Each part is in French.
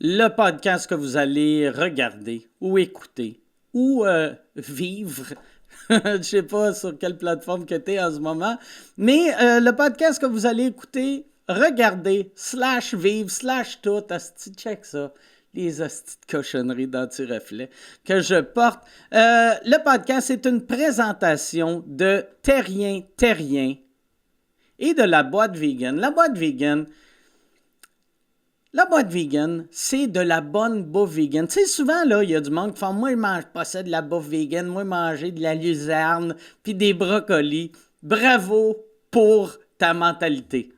le podcast que vous allez regarder ou écouter ou vivre. Je ne sais pas sur quelle plateforme que tu es en ce moment, mais le podcast que vous allez écouter, regarder, /vivre, /tout, asti, check ça. Les hosties de cochonneries d'anti-reflet que je porte. Le podcast est une présentation de Terrien et de la boîte vegan. La boîte vegan, c'est de la bonne bouffe vegan. Tu sais, souvent, là, il y a du monde qui fait « Moi, je mange pas ça de la bouffe vegan. Moi, manger de la luzerne puis des brocolis. » Bravo pour ta mentalité.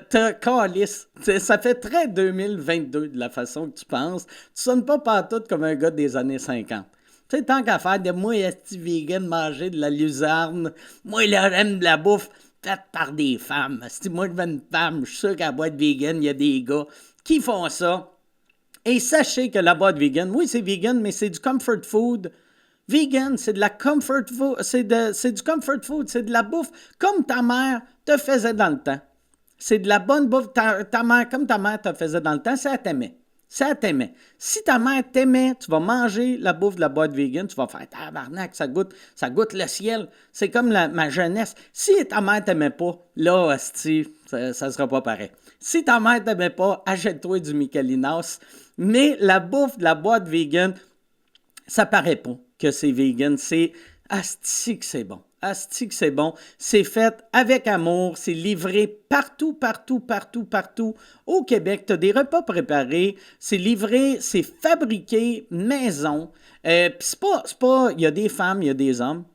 T'as calice. Ça fait très 2022 de la façon que tu penses. Tu sonnes pas partout comme un gars des années 50. Tu sais, tant qu'à faire de « Moi, est-ce vegan manger de la luzerne? Moi, là, j'aime de la bouffe. » Faite par des femmes. Si moi, je veux une femme, je suis sûr qu'à la boîte vegan, il y a des gars qui font ça. Et sachez que la boîte vegan, oui, c'est vegan, mais c'est du comfort food. Vegan, c'est de la comfort food. C'est du comfort food. C'est de la bouffe comme ta mère te faisait dans le temps. C'est de la bonne bouffe. Ta mère, comme ta mère te faisait dans le temps, ça t'aimait. Ça t'aimait. Si ta mère t'aimait, tu vas manger la bouffe de la boîte vegan, tu vas faire tabarnak, ça goûte le ciel. C'est comme ma jeunesse. Si ta mère t'aimait pas, là, asti, ça sera pas pareil. Si ta mère t'aimait pas, achète-toi du Michelinas. Mais la bouffe de la boîte vegan, ça paraît pas que c'est vegan. C'est asti que c'est bon. Asti que c'est bon. C'est fait avec amour. C'est livré partout au Québec. Tu as des repas préparés. C'est livré, c'est fabriqué maison. Puis c'est pas... Il y a des femmes, il y a des hommes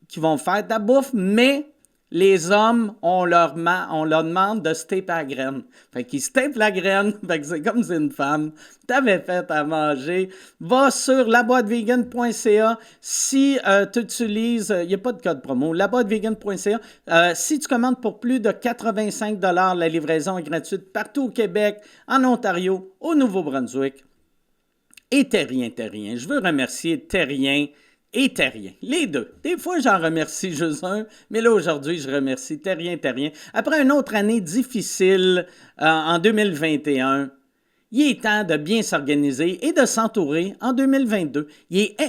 qui vont faire de la bouffe, mais les hommes, on leur demande de se taper la graine. Fait qu'ils se tapent la graine. Fait que c'est comme si une femme t'avait fait à manger. Va sur laboitevegan.ca. Si tu utilises, il n'y a pas de code promo, laboitevegan.ca. Si tu commandes pour plus de 85 $, la livraison est gratuite partout au Québec, en Ontario, au Nouveau-Brunswick. Et Terrien. Je veux remercier Terrien et Terrien. Les deux. Des fois, j'en remercie juste un, mais là, aujourd'hui, je remercie Terrien. Après une autre année difficile, en 2021, il est temps de bien s'organiser et de s'entourer en 2022.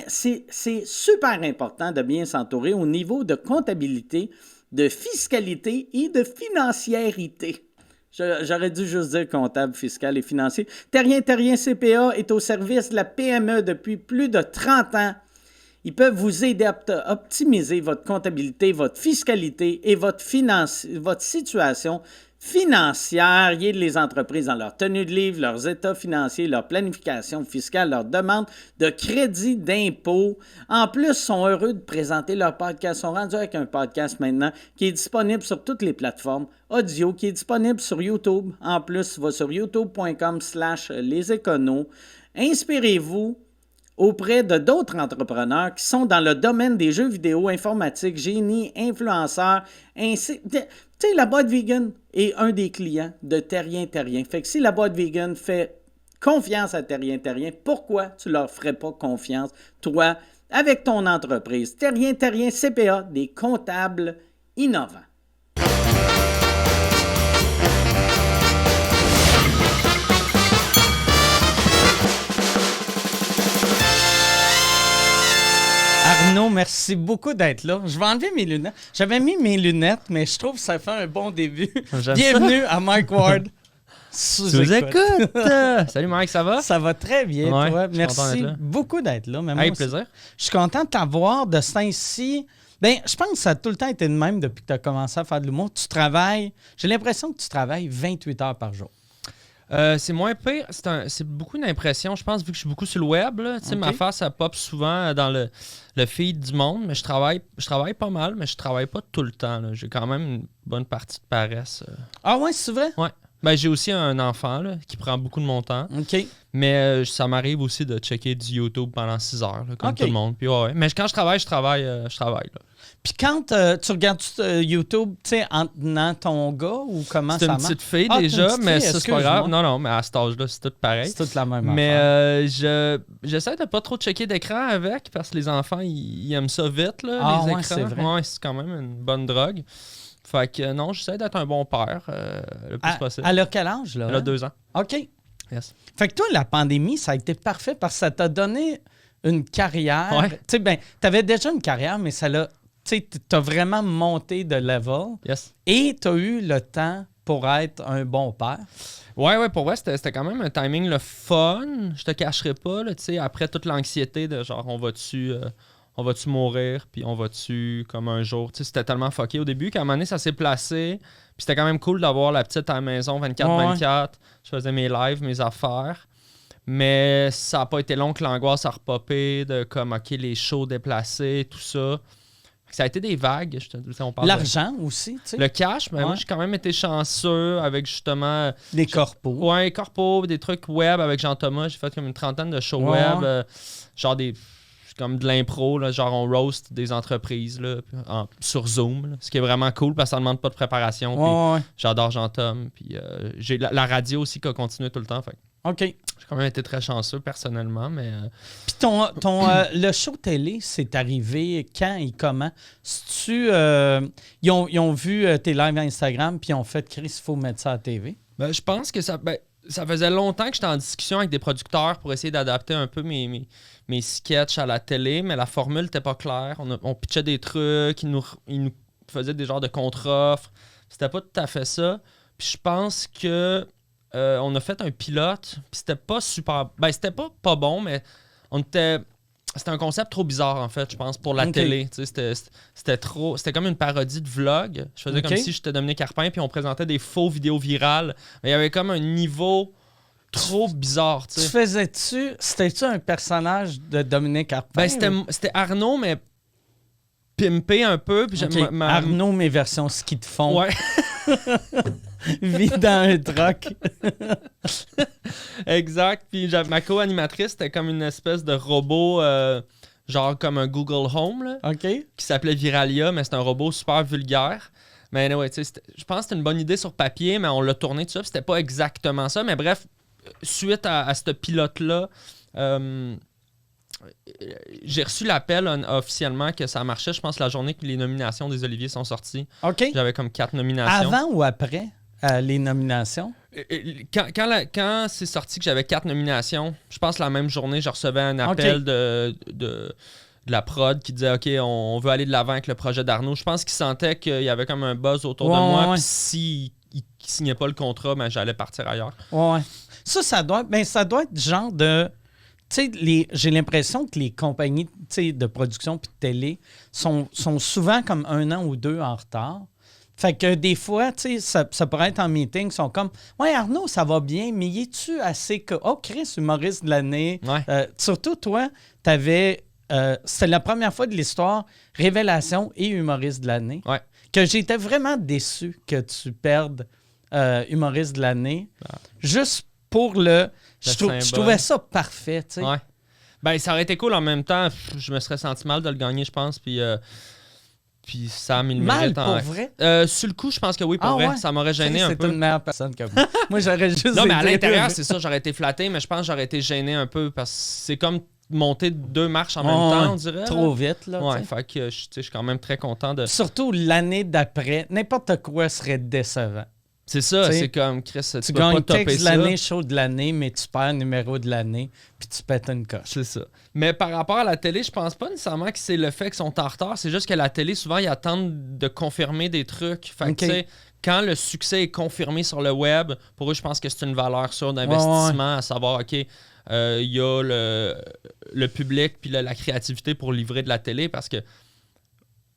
C'est super important de bien s'entourer au niveau de comptabilité, de fiscalité et de financiarité. J'aurais dû juste dire comptable, fiscal et financier. Terrien CPA est au service de la PME depuis plus de 30 ans. Ils peuvent vous aider à optimiser votre comptabilité, votre fiscalité et votre situation financière. Ils aident les entreprises dans leur tenue de livre, leurs états financiers, leur planification fiscale, leur demande de crédit d'impôt. En plus, ils sont heureux de présenter leur podcast. Ils sont rendus avec un podcast maintenant qui est disponible sur toutes les plateformes audio, qui est disponible sur YouTube. En plus, va sur youtube.com/leséconos. Inspirez-vous auprès de d'autres entrepreneurs qui sont dans le domaine des jeux vidéo, informatique, génie, influenceurs, ainsi... Tu sais, la boîte vegan est un des clients de Terrien. Fait que si la boîte vegan fait confiance à Terrien, pourquoi tu leur ferais pas confiance, toi, avec ton entreprise? Terrien CPA, des comptables innovants. Arnaud, merci beaucoup d'être là. Je vais enlever mes lunettes. J'avais mis mes lunettes, mais je trouve que ça fait un bon début. Bienvenue à Mike Ward. Sous-écoute. Salut Mike, ça va? Ça va très bien, ouais, toi. Merci beaucoup d'être là. Mais avec plaisir. Je suis content de t'avoir de ce temps-ci. Bien, je pense que ça a tout le temps été de même depuis que tu as commencé à faire de l'humour. Tu travailles, j'ai l'impression que tu travailles 28 heures par jour. C'est moins pire. C'est beaucoup d'impression, je pense, vu que je suis beaucoup sur le web. Okay. Ma face, ça pop souvent dans le feed du monde, mais je travaille pas mal, mais je travaille pas tout le temps. Là. J'ai quand même une bonne partie de paresse. Ah ouais, c'est vrai? Ouais. Ben, j'ai aussi un enfant là, qui prend beaucoup de mon temps. OK. Mais ça m'arrive aussi de checker du YouTube pendant 6 heures, là, comme tout le monde. Puis, ouais. Mais quand je travaille, je travaille. Là. Puis quand tu regardes YouTube, tu sais, en tenant ton gars ou comment ça marche? C'est une petite fille déjà, mais ça, c'est pas grave. Non, mais à cet âge-là, c'est tout pareil. C'est toute la même affaire. Mais j'essaie de pas trop checker d'écran avec parce que les enfants, ils aiment ça vite, là, les écrans. C'est vrai. Ouais, c'est quand même une bonne drogue. Fait que non, j'essaie d'être un bon père le plus possible. Elle a quel âge, là? Elle a 2 ans. OK. Yes. Fait que toi, la pandémie, ça a été parfait parce que ça t'a donné une carrière. Ouais. Tu sais, ben, t'avais déjà une carrière, mais ça l'a. Tu sais, t'as vraiment monté de level. Yes. Et t'as eu le temps pour être un bon père. Ouais, pour vrai, c'était quand même un timing le fun. Je te cacherai pas, là, tu sais, après toute l'anxiété de genre, on va-tu mourir, puis on va-tu comme un jour. Tu sais, c'était tellement fucké au début qu'à un moment donné, ça s'est placé. Puis c'était quand même cool d'avoir la petite à la maison 24-24. Je faisais mes lives, mes affaires. Mais ça n'a pas été long que l'angoisse a repopé de comme, OK, les shows déplacés, tout ça. Ça a été des vagues. On parle L'argent aussi, tu sais. Le cash, mais moi, j'ai quand même été chanceux avec justement... Les corpos. Ouais, les corpos, des trucs web avec Jean-Thomas. J'ai fait comme une trentaine de shows web. Genre des... comme de l'impro, là, genre on roast des entreprises là, sur Zoom, là, ce qui est vraiment cool parce que ça ne demande pas de préparation. J'adore Jean-Tom. Puis j'ai la radio aussi qui a continué tout le temps. Fait. OK. J'ai quand même été très chanceux personnellement, mais... Puis le show télé, c'est arrivé quand et comment? Ils ont vu tes lives Instagram puis ils ont fait « Chris, il faut mettre ça à la TV ». Ben, je pense que ça faisait longtemps que j'étais en discussion avec des producteurs pour essayer d'adapter un peu mes sketchs à la télé, mais la formule n'était pas claire. On pitchait des trucs, ils nous faisaient des genres de contre-offres. C'était pas tout à fait ça. Puis je pense que on a fait un pilote, puis c'était pas super... Ben, c'était pas bon, mais c'était un concept trop bizarre, en fait, je pense, pour la télé. C'était comme une parodie de vlog. Je faisais comme si j'étais Dominique Carpin, puis on présentait des faux vidéos virales. Mais il y avait comme un niveau trop bizarre, tu sais. C'était-tu un personnage de Dominique Carpin? Ben, c'était Arnaud, mais pimpé un peu. Puis Arnaud, mes versions ski de fond. Ouais. Vit dans un truck. Exact. Puis ma co-animatrice, c'était comme une espèce de robot, genre comme un Google Home, là, qui s'appelait Viralia, mais c'est un robot super vulgaire. Mais anyway, je pense que c'était une bonne idée sur papier, mais on l'a tourné tout ça, puis c'était pas exactement ça. Mais bref, suite à ce pilote-là, j'ai reçu l'appel officiellement que ça marchait, je pense, la journée que les nominations des Oliviers sont sorties. J'avais comme 4 nominations. Avant ou après les nominations? Quand c'est sorti que j'avais 4 nominations, je pense la même journée, je recevais un appel de la prod qui disait « OK, on veut aller de l'avant avec le projet d'Arnaud ». Je pense qu'il sentait qu'il y avait comme un buzz autour de moi, puis s'il ne signait pas le contrat, ben, j'allais partir ailleurs. Ouais. Ça doit être genre de... Tu sais, j'ai l'impression que les compagnies de production puis de télé sont souvent comme 1 an ou 2 en retard. Fait que des fois, tu sais, ça pourrait être en meeting, ils sont comme « Ouais, Arnaud, ça va bien, mais y es-tu assez... Chris, humoriste de l'année. Ouais. » Surtout, toi, t'avais... c'était la première fois de l'histoire, révélation et humoriste de l'année. Ouais. Que j'étais vraiment déçu que tu perdes humoriste de l'année. Juste pour je trouvais ça parfait, tu sais. Ouais. Ben, ça aurait été cool en même temps. Je me serais senti mal de le gagner, je pense. Puis ça me le mérite. Pour vrai? Sur le coup, je pense que oui, pour vrai. Ça m'aurait gêné un peu. C'est une meilleure personne que moi. Moi, j'aurais juste... Non, mais à l'intérieur, c'est ça. J'aurais été flatté, mais je pense que j'aurais été gêné un peu parce que c'est comme monter 2 marches en même temps, on dirait. Trop vite, là. Ouais, fait que je suis quand même très content de... Surtout l'année d'après, n'importe quoi serait décevant. C'est ça, c'est comme, Chris, tu peux gagnes pas topper texte de ça. l'année, show de l'année, mais tu perds numéro de l'année, puis tu pètes une coche. C'est ça. Mais par rapport à la télé, je pense pas nécessairement que c'est le fait qu'ils sont en retard, c'est juste que la télé, souvent, ils attendent de confirmer des trucs. Fait que, tu sais, quand le succès est confirmé sur le web, pour eux, je pense que c'est une valeur sûre d'investissement, à savoir, OK, il y a le public puis la créativité pour livrer de la télé, parce que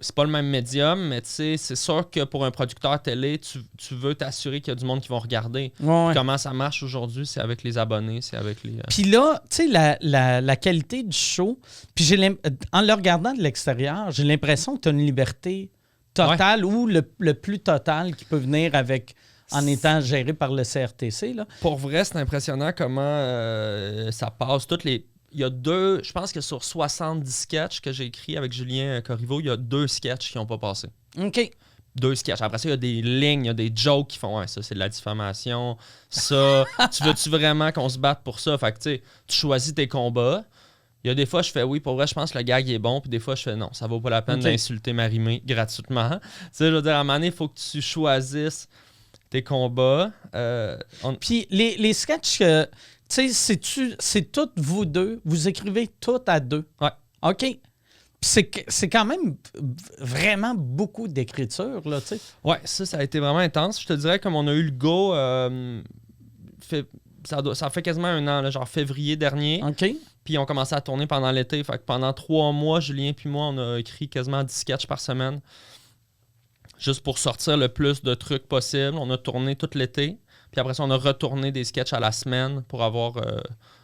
c'est pas le même médium, mais tu sais, c'est sûr que pour un producteur télé, tu veux t'assurer qu'il y a du monde qui vont regarder. Comment ça marche aujourd'hui, c'est avec les abonnés, c'est avec les... Puis là, tu sais, la qualité du show, puis en le regardant de l'extérieur, j'ai l'impression que tu as une liberté totale ou le plus total qui peut venir en étant géré par le CRTC. Là. Pour vrai, c'est impressionnant comment ça passe toutes les... Il y a 2, je pense que sur 70 sketchs que j'ai écrits avec Julien Corriveau, il y a 2 sketchs qui n'ont pas passé. OK. 2 sketchs. Après ça, il y a des lignes, il y a des jokes qui font « Ouais, ça, c'est de la diffamation. Ça, tu veux-tu vraiment qu'on se batte pour ça? » Fait que, tu sais, tu choisis tes combats. Il y a des fois, je fais « Oui, pour vrai, je pense que le gag est bon. » Puis des fois, je fais « Non, ça vaut pas la peine d'insulter Marie-Mé gratuitement. » Tu sais, je veux dire, à un moment donné, il faut que tu choisisses des combats. Puis les sketchs, tu sais, c'est toutes vous deux, vous écrivez toutes à deux. Ouais. OK. Puis c'est quand même vraiment beaucoup d'écriture, là, tu sais. Ouais, ça a été vraiment intense. Je te dirais, comme on a eu le go, ça fait quasiment un an, là, genre février dernier. OK. Puis on commençait à tourner pendant l'été. Fait que pendant 3 mois, Julien puis moi, on a écrit quasiment 10 sketchs par semaine. Juste pour sortir le plus de trucs possible. On a tourné tout l'été. Puis après ça, on a retourné des sketchs à la semaine pour avoir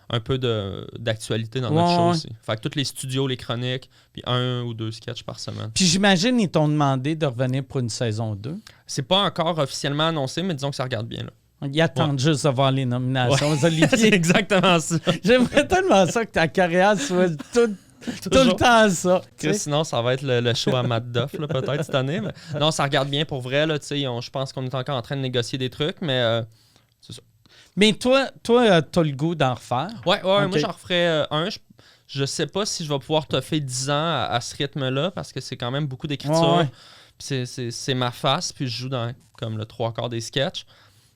un peu d'actualité dans notre show aussi. Fait que tous les studios, les chroniques, puis 1 ou 2 sketchs par semaine. Puis j'imagine ils t'ont demandé de revenir pour une saison 2. C'est pas encore officiellement annoncé, mais disons que ça regarde bien, là. Ils attendent juste de voir les nominations aux Olivier. C'est exactement ça. J'aimerais tellement ça que ta carrière soit tout le temps ça. Sinon, ça va être le show à Matt Duff, là, peut-être cette année. Mais non, ça regarde bien pour vrai. Je pense qu'on est encore en train de négocier des trucs, mais c'est ça. Mais toi, t'as le goût d'en refaire? Ouais, okay. Moi, j'en referais un. Je sais pas si je vais pouvoir toffer 10 ans à ce rythme-là, parce que c'est quand même beaucoup d'écriture. Ouais. C'est ma face, puis je joue dans comme le 3/4 des sketchs.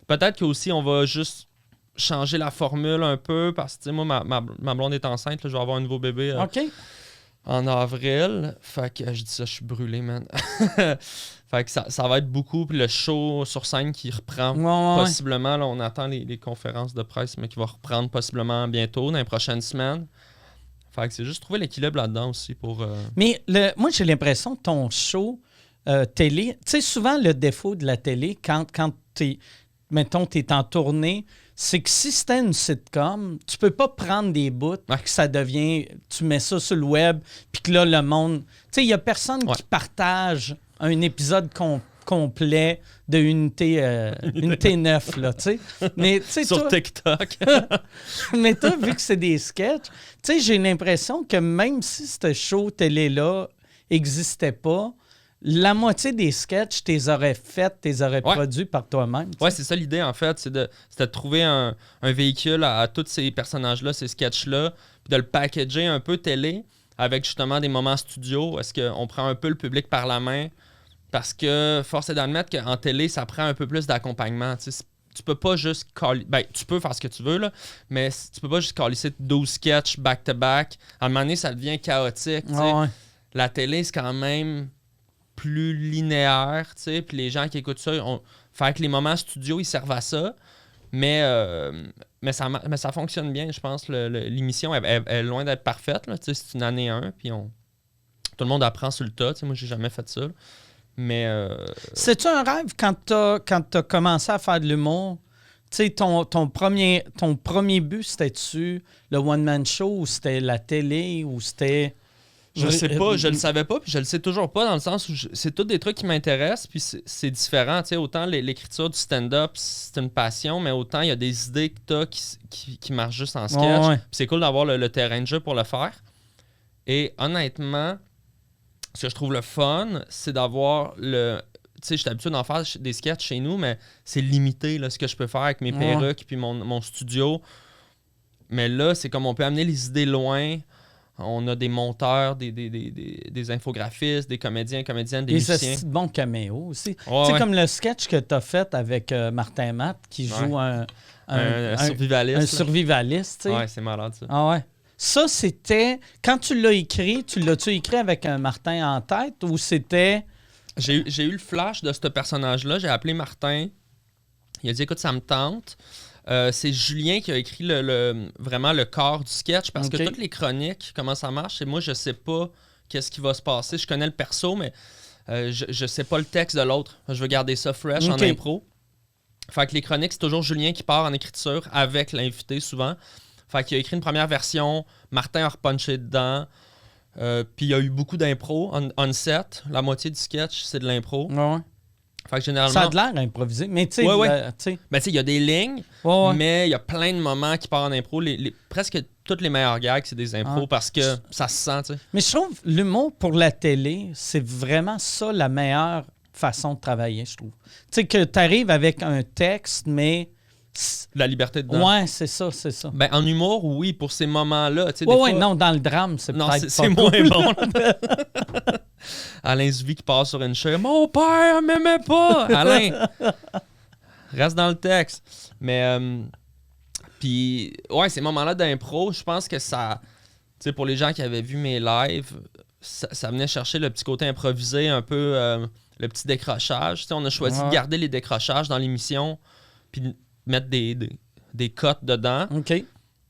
Peut-être qu'aussi, on va juste changer la formule un peu parce que moi, ma blonde est enceinte. Là, je vais avoir un nouveau bébé en avril. Fait que je dis ça, je suis brûlé, man. Fait que ça va être beaucoup. Puis le show sur scène qui reprend possiblement. Là, on attend les conférences de presse, mais qui va reprendre possiblement bientôt, dans les prochaines semaines. Fait que c'est juste trouver l'équilibre là-dedans aussi pour... Mais moi, j'ai l'impression que ton show télé... Tu sais, souvent, le défaut de la télé, quand t'es... Mettons, tu es en tournée, c'est que si c'était une sitcom, tu peux pas prendre des bouts que ça devient... Tu mets ça sur le web, puis que là, le monde... Tu sais, il y a personne qui partage un épisode complet de Unité 9, là, tu sais. Mais, sur TikTok. Mais toi, vu que c'est des sketchs, tu sais, j'ai l'impression que même si ce show télé-là n'existait pas, la moitié des sketchs, tu les aurais produits par toi-même. Ouais, c'est ça l'idée, en fait. C'est de trouver un véhicule à tous ces personnages-là, ces sketchs-là, puis de le packager un peu télé avec justement des moments studio. Est-ce qu'on prend un peu le public par la main? Parce que force est d'admettre qu'en télé, ça prend un peu plus d'accompagnement. Tu peux pas juste tu peux faire ce que tu veux, là, mais tu peux pas juste calisser 12 sketchs back-to-back. À un moment donné, ça devient chaotique. La télé, c'est quand même plus linéaire, tu sais, puis les gens qui écoutent ça, fait que les moments studio, ils servent à ça, mais ça fonctionne bien, je pense. L'émission est loin d'être parfaite, là, tu sais, c'est une année 1, puis tout le monde apprend sur le tas, tu sais, moi, j'ai jamais fait ça, mais... C'est-tu un rêve quand t'as commencé à faire de l'humour? Tu sais, ton premier but, c'était-tu le one-man show, ou c'était la télé, ou c'était... Je sais pas, je le savais pas, puis je le sais toujours pas, dans le sens où c'est tous des trucs qui m'intéressent, puis c'est différent, tu sais, autant l'écriture du stand-up, c'est une passion, mais autant il y a des idées que t'as qui marchent juste en sketch, puis c'est cool d'avoir le terrain de jeu pour le faire. Et honnêtement, ce que je trouve le fun, c'est d'avoir tu sais, je suis habitué d'en faire des sketchs chez nous, mais c'est limité, là, ce que je peux faire avec mes perruques puis mon studio. Mais là, c'est comme on peut amener les idées loin. On a des monteurs, des infographistes, des comédiennes, des musiciens. C'est bons caméos aussi. C'est comme le sketch que tu as fait avec Martin Matt qui joue un survivaliste. Un survivaliste, tu sais. Ouais, c'est malade ça. Ah ouais. Ça, c'était... Quand tu l'as écrit, tu l'as-tu écrit avec un Martin en tête ou c'était... J'ai eu le flash de ce personnage-là. J'ai appelé Martin. Il a dit, écoute, ça me tente. C'est Julien qui a écrit vraiment le corps du sketch parce que toutes les chroniques, comment ça marche, et moi, je sais pas qu'est-ce qui va se passer. Je connais le perso, mais je sais pas le texte de l'autre. Je veux garder ça fresh en impro. Fait que les chroniques, c'est toujours Julien qui part en écriture avec l'invité souvent. Fait qu'il a écrit une première version, Martin a repunché dedans, puis il y a eu beaucoup d'impro on set. La moitié du sketch, c'est de l'impro. Ouais. Fait que généralement... Ça a de l'air improvisé, mais tu sais... Ben, tu sais, il y a des lignes, mais il y a plein de moments qui partent en impro. Presque toutes les meilleures gags, c'est des impros parce que ça se sent, tu sais. Mais je trouve l'humour pour la télé, c'est vraiment ça la meilleure façon de travailler, je trouve. Tu sais, que tu arrives avec un texte, mais... La liberté dedans. Ouais, c'est ça. Ben, en humour, oui, pour ces moments-là. Non, dans le drame, c'est peut-être c'est moins bon. Alain Zuvie qui passe sur une chaise. « Mon père m'aimait pas! » Alain, Reste dans le texte. Mais, puis, ouais, ces moments-là d'impro, je pense que ça, tu sais, pour les gens qui avaient vu mes lives, ça venait chercher le petit côté improvisé, un peu le petit décrochage. Tu sais, on a choisi de garder les décrochages dans l'émission, puis de mettre des cotes dedans. OK.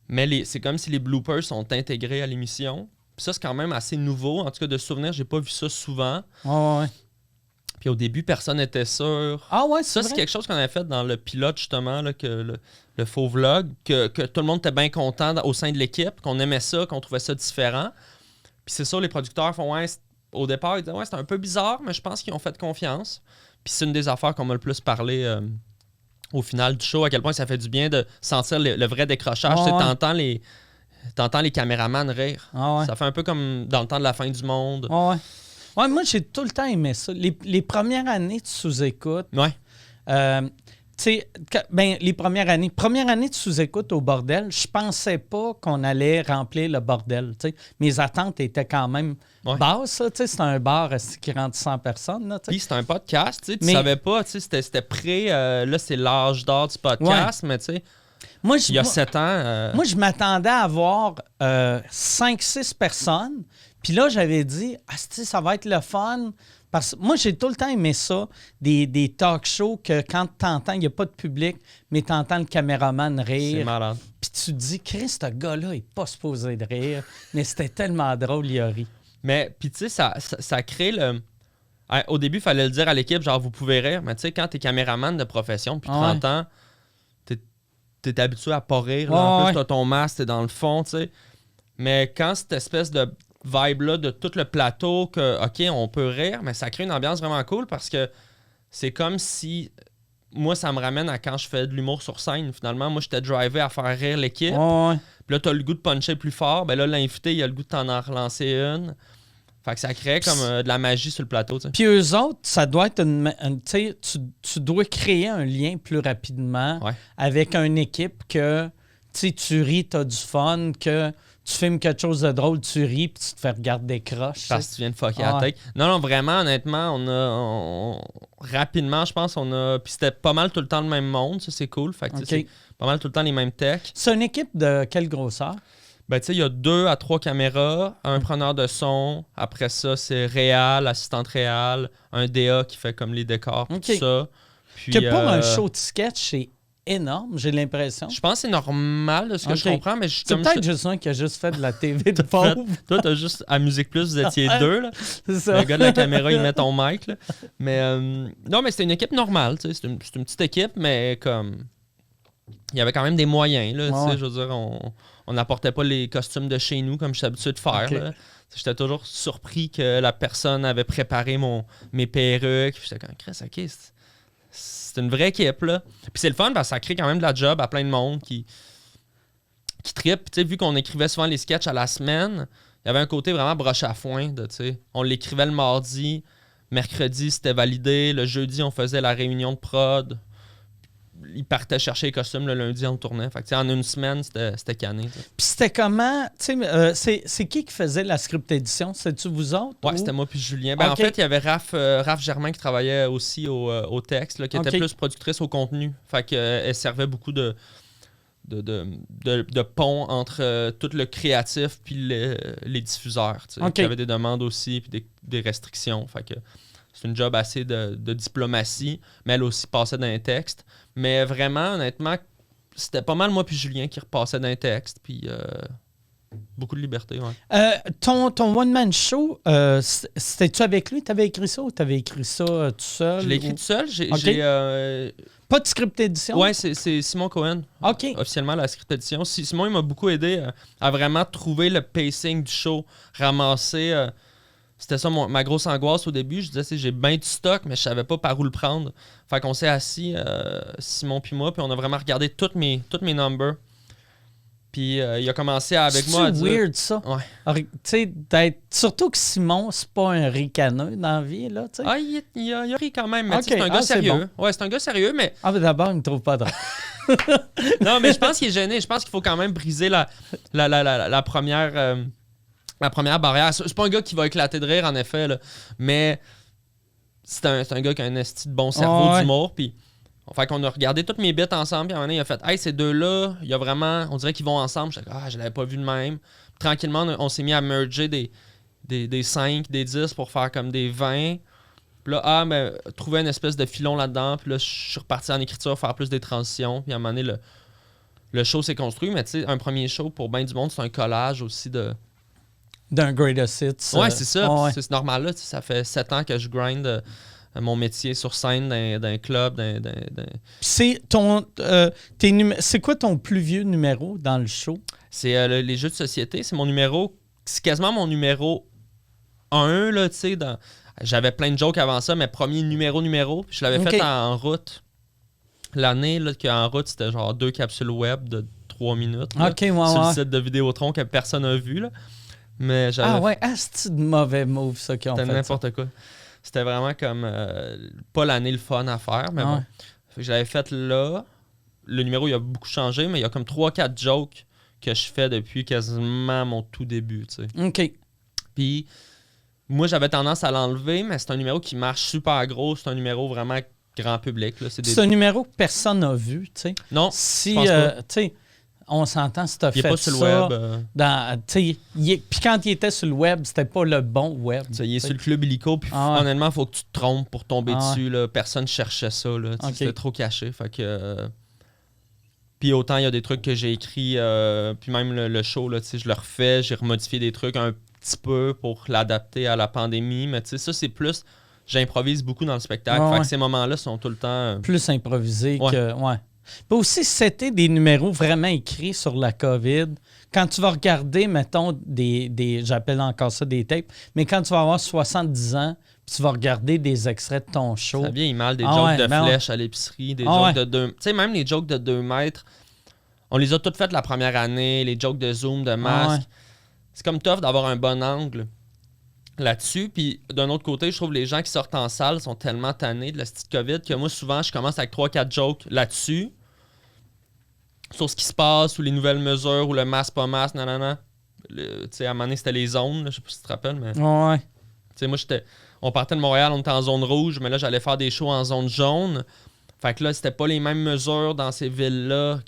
Mais c'est comme si les bloopers sont intégrés à l'émission. Puis ça, c'est quand même assez nouveau. En tout cas, de souvenir, j'ai pas vu ça souvent. Ouais. Puis au début, personne n'était sûr. Ah ouais, ça, c'est quelque chose qu'on avait fait dans le pilote, justement, là, que le faux vlog, que tout le monde était bien content au sein de l'équipe, qu'on aimait ça, qu'on trouvait ça différent. Puis c'est ça, les producteurs font, au départ, ils disaient, c'est un peu bizarre, mais je pense qu'ils ont fait confiance. Puis c'est une des affaires qu'on m'a le plus parlé au final du show, à quel point ça fait du bien de sentir le vrai décrochage. T'entends les caméramans rire. Ça fait un peu comme dans le temps de la fin du monde. Ouais, moi, j'ai tout le temps aimé ça. Les premières années de sous-écoute, les premières années de sous-écoute au bordel, je pensais pas qu'on allait remplir le bordel. T'sais. Mes attentes étaient quand même basses. C'était un bar qui rentre 100 personnes. Là, puis c'était un podcast. Tu savais pas, c'était prêt. Là, c'est l'âge d'or du podcast, mais tu sais, il y a 7 ans. Moi, je m'attendais à avoir 5-6 personnes. Puis là, j'avais dit, ça va être le fun. Parce que moi, j'ai tout le temps aimé ça, des talk shows que quand t'entends, il n'y a pas de public, mais t'entends le caméraman rire. C'est malade. Puis tu te dis, Chris, ce gars-là, il n'est pas supposé de rire. Mais c'était tellement drôle, il a ri. Mais, puis tu sais, ça crée le... Au début, il fallait le dire à l'équipe, genre, vous pouvez rire. Mais tu sais, quand t'es caméraman de profession depuis 30 ans, t'es habitué à pas rire. Là, en plus, t'as ton masque, t'es dans le fond, tu sais. Mais quand cette espèce de vibe-là de tout le plateau, que, OK, on peut rire, mais ça crée une ambiance vraiment cool parce que c'est comme si... Moi, ça me ramène à quand je fais de l'humour sur scène, finalement. Moi, j'étais drivé à faire rire l'équipe. Puis là, t'as le goût de puncher plus fort. Ben là, l'invité, il a le goût de t'en relancer une. Fait que ça crée comme de la magie sur le plateau, tu sais. Puis eux autres, ça doit être tu dois créer un lien plus rapidement avec une équipe que tu ris, t'as du fun, que tu filmes quelque chose de drôle, tu ris, puis tu te fais regarder des croches. Parce que tu viens de fucker la tête. Non, vraiment, honnêtement, rapidement, je pense, puis c'était pas mal tout le temps le même monde, ça, c'est cool. Fait que c'est pas mal tout le temps les mêmes techs. C'est une équipe de quelle grosseur? Ben, tu sais, il y a 2 à 3 caméras, un preneur de son. Après ça, c'est réal, assistante réal, un DA qui fait comme les décors, tout ça. Puis, que pour un show de sketch, c'est énorme, j'ai l'impression. Je pense que c'est normal de ce que je comprends, mais c'est peut-être juste un qui a juste fait de la TV de pauvre. Toi, t'as juste à Musique Plus, vous étiez 2, là. C'est ça. Le gars de la caméra, il met ton mic, là. Mais non, mais c'était une équipe normale, tu sais. C'est une petite équipe, mais comme... Il y avait quand même des moyens, là. Tu sais, je veux dire, on n'apportait pas les costumes de chez nous comme je suis habitué de faire, là. J'étais toujours surpris que la personne avait préparé mes perruques. J'étais comme, Chris, OK, c'est une vraie équipe, là. Puis c'est le fun parce que ça crée quand même de la job à plein de monde qui trippe. Tu sais, vu qu'on écrivait souvent les sketchs à la semaine, il y avait un côté vraiment broche à foin de, tu sais, on l'écrivait le mardi, mercredi, c'était validé, le jeudi, on faisait la réunion de prod. Ils partaient chercher les costumes le lundi, on tournait. Fait que, en une semaine, c'était cané. T'sais. Puis c'était comment? C'est qui faisait la script édition? C'est-tu vous autres? Ouais, c'était moi puis Julien. En fait, il y avait Raph Germain qui travaillait aussi au texte, là, qui était plus productrice au contenu. Fait qu'elle servait beaucoup de pont entre tout le créatif puis les diffuseurs. Qui avaient des demandes aussi puis des restrictions. Fait que c'est une job assez de diplomatie, mais elle aussi passait dans les textes. Mais vraiment, honnêtement, c'était pas mal moi puis Julien qui repassait dans les textes. Puis beaucoup de liberté, Ton one-man show, c'était-tu avec lui? T'avais écrit ça ou t'avais écrit ça tout seul? Je l'ai écrit tout seul. Pas de script édition? Ouais, c'est Simon Cohen. Officiellement, la script édition. Simon, il m'a beaucoup aidé à vraiment trouver le pacing du show, ramasser... C'était ça ma grosse angoisse au début. Je disais, j'ai bien du stock, mais je savais pas par où le prendre. Fait qu'on s'est assis, Simon puis moi, puis on a vraiment regardé toutes mes numbers. Puis il a commencé avec moi à dire... C'est weird, ça. Ouais. Tu sais, surtout que Simon, c'est pas un ricaneux dans la vie, là, tu sais. Ah, il a ri quand même, mais c'est un gars sérieux. Bon. Ouais, c'est un gars sérieux, mais... Ah, mais d'abord, il me trouve pas drôle. Non, mais je pense qu'il est gêné. Je pense qu'il faut quand même briser la première... La première barrière, c'est pas un gars qui va éclater de rire, en effet, là, mais c'est un gars qui a un esti de bon cerveau d'humour, puis Fait qu'on a regardé toutes mes bits ensemble, puis à un moment donné, il a fait « Hey, ces deux-là, il y a vraiment... On dirait qu'ils vont ensemble. » Je l'avais pas vu de même. Puis, tranquillement, on s'est mis à merger des 5, des 10 pour faire comme des 20. Puis là, trouver une espèce de filon là-dedans. Puis là, je suis reparti en écriture, faire plus des transitions. Puis à un moment donné, le show s'est construit. Mais tu sais, un premier show, pour bien du monde, c'est un collage aussi d'un greatest hits. Ouais, c'est ça. C'est normal, là. Ça fait 7 ans que je grind mon métier sur scène d'un club. C'est c'est quoi ton plus vieux numéro dans le show? C'est les jeux de société. C'est mon numéro... C'est quasiment mon numéro 1, là, tu sais, J'avais plein de jokes avant ça, mais premier numéro. Puis je l'avais fait en route. L'année là, qu'en route, c'était genre 2 capsules web de 3 minutes. Là, sur le site de Vidéotron que personne n'a vu. Là. Mais j'avais c'est de mauvais move, ça, qu'ils ont fait. C'était n'importe quoi. C'était vraiment comme pas l'année le fun à faire, mais bon. Fait que je l'avais fait là. Le numéro, il a beaucoup changé, mais il y a comme 3-4 jokes que je fais depuis quasiment mon tout début, tu sais. OK. Puis... Moi, j'avais tendance à l'enlever, mais c'est un numéro qui marche super gros. C'est un numéro vraiment grand public. Là. C'est un numéro que personne n'a vu, tu sais. Non, si, tu sais, on s'entend si t'as fait ça... Il n'est pas sur le web. Puis quand il était sur le web, c'était pas le bon web. Il est sur le Club Illico, puis honnêtement, il faut que tu te trompes pour tomber dessus. Là. Personne cherchait ça. Là. C'était trop caché. Fait que... Puis autant, il y a des trucs que j'ai écrits, puis même le show, là, je le refais, j'ai remodifié des trucs un petit peu pour l'adapter à la pandémie, mais tu sais, ça, c'est plus... J'improvise beaucoup dans le spectacle, fait que ces moments-là sont tout le temps... Plus improvisés que... Ouais. Puis aussi, c'était des numéros vraiment écrits sur la COVID. Quand tu vas regarder, mettons, j'appelle encore ça des tapes, mais quand tu vas avoir 70 ans, puis tu vas regarder des extraits de ton show... Ça vient mal, des jokes de flèches à l'épicerie, des jokes de 2... Tu sais, même les jokes de 2 mètres, on les a toutes faites la première année, les jokes de Zoom, de masque. C'est comme tough d'avoir un bon angle là-dessus. Puis d'un autre côté, je trouve que les gens qui sortent en salle sont tellement tannés de la petite COVID que moi, souvent, je commence avec 3-4 jokes là-dessus. Sur ce qui se passe, ou les nouvelles mesures, ou le masque, pas masque, nanana. Tu sais, à un moment donné, c'était les zones, là, je sais pas si tu te rappelles, mais... Ouais. Tu sais, moi, on partait de Montréal, on était en zone rouge, mais là, j'allais faire des shows en zone jaune. Fait que là, c'était pas les mêmes mesures dans ces villes-là.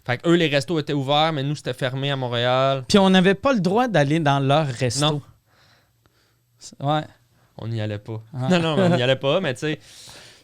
Fait que eux, les restos étaient ouverts, mais nous, c'était fermé à Montréal. Puis on n'avait pas le droit d'aller dans leur resto. Non. Ouais. On n'y allait pas. Non, on n'y allait pas, mais tu sais...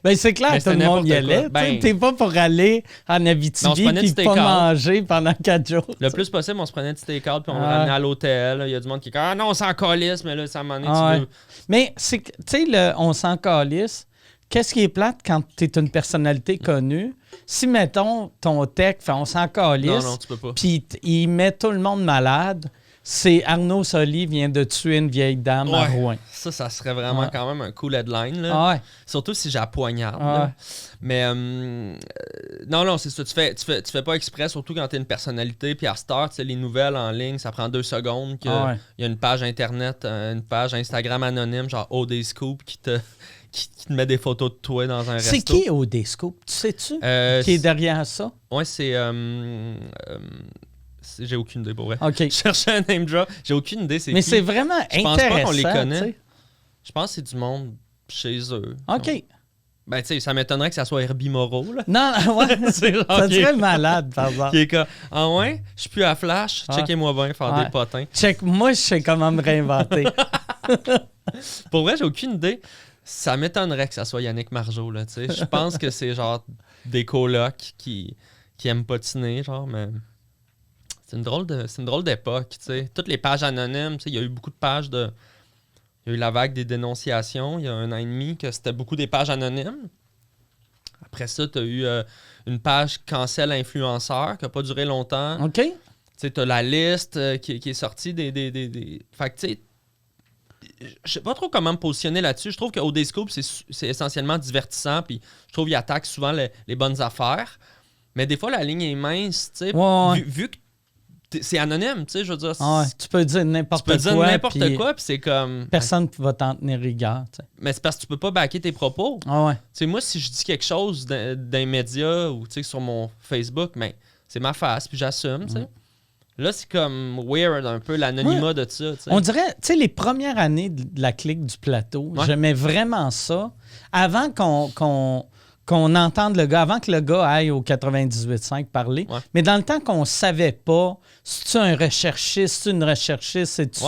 Ben c'est clair, tout le monde y allait. T'es pas pour aller en Abitibi et pas manger pendant 4 jours. Le plus possible, on se prenait du take-out puis on le ramenait à l'hôtel. Il y a du monde qui dit « Ah non, on s'en calisse, mais là, ça m'en est, tu veux... » Mais, tu sais, on s'en calisse. Qu'est-ce qui est plate quand tu es une personnalité connue? Si, mettons, ton tech fait on s'en calisse, non, tu peux pas. Puis il met tout le monde malade, c'est Arnaud Soli vient de tuer une vieille dame à Rouen. Ça serait vraiment quand même un cool headline. Là. Surtout si j'ai la poignarde. Mais non, c'est ça. Tu fais pas exprès, surtout quand tu es une personnalité. Puis à cette heure, les nouvelles en ligne, ça prend 2 secondes. Il y a une page Internet, une page Instagram anonyme, genre OD Scoop, qui te met des photos de toi dans un resto. C'est qui OD Scoop? Tu sais-tu? Qui est derrière ça? Ouais, c'est... j'ai aucune idée, pour vrai. Okay. Je cherchais un name drop. J'ai aucune idée, c'est Mais qui. c'est vraiment intéressant. Je pense pas qu'on les connaît. T'sais. Je pense que c'est du monde chez eux. OK. Ben, tu sais, ça m'étonnerait que ça soit Herbie Moreau, là. Non, ouais. Ça serait malade, par exemple. Qui est comme, ouais, je suis plus à Flash, checkez-moi bien, faire des potins. Moi, je sais comment me réinventer. Pour vrai, j'ai aucune idée. Ça m'étonnerait que ça soit Yannick Margeau, là, tu sais. Je pense que c'est genre des colocs qui aiment patiner, genre, mais... C'est une drôle d'époque, tu sais. Toutes les pages anonymes, tu sais, il y a eu beaucoup de pages de... Il y a eu la vague des dénonciations, il y a 1 an et demi, que c'était beaucoup des pages anonymes. Après ça, tu as eu une page cancel influenceur qui n'a pas duré longtemps. OK. Tu sais, tu as la liste qui est sortie des... Fait que, tu sais, je sais pas trop comment me positionner là-dessus. Je trouve que OD Scoop, c'est essentiellement divertissant, puis je trouve qu'il attaque souvent les bonnes affaires. Mais des fois, la ligne est mince, tu sais. Vu que c'est anonyme, tu sais, je veux dire. Tu peux dire n'importe quoi. Tu peux dire n'importe quoi, puis c'est comme... Personne ne va t'en tenir rigueur, tu sais. Mais c'est parce que tu peux pas backer tes propos. Tu sais, moi, si je dis quelque chose d'un média ou, tu sais, sur mon Facebook, ben, c'est ma face, puis j'assume, tu sais. Là, c'est comme weird un peu, l'anonymat de ça, tu sais. On dirait, tu sais, les premières années de la clique du plateau, j'aimais vraiment ça. Avant qu'on qu'on entende le gars, avant que le gars aille au 98.5 parler. Ouais. Mais dans le temps qu'on savait pas, c'est-tu un recherchiste, c'est-tu une recherchiste, c'est-tu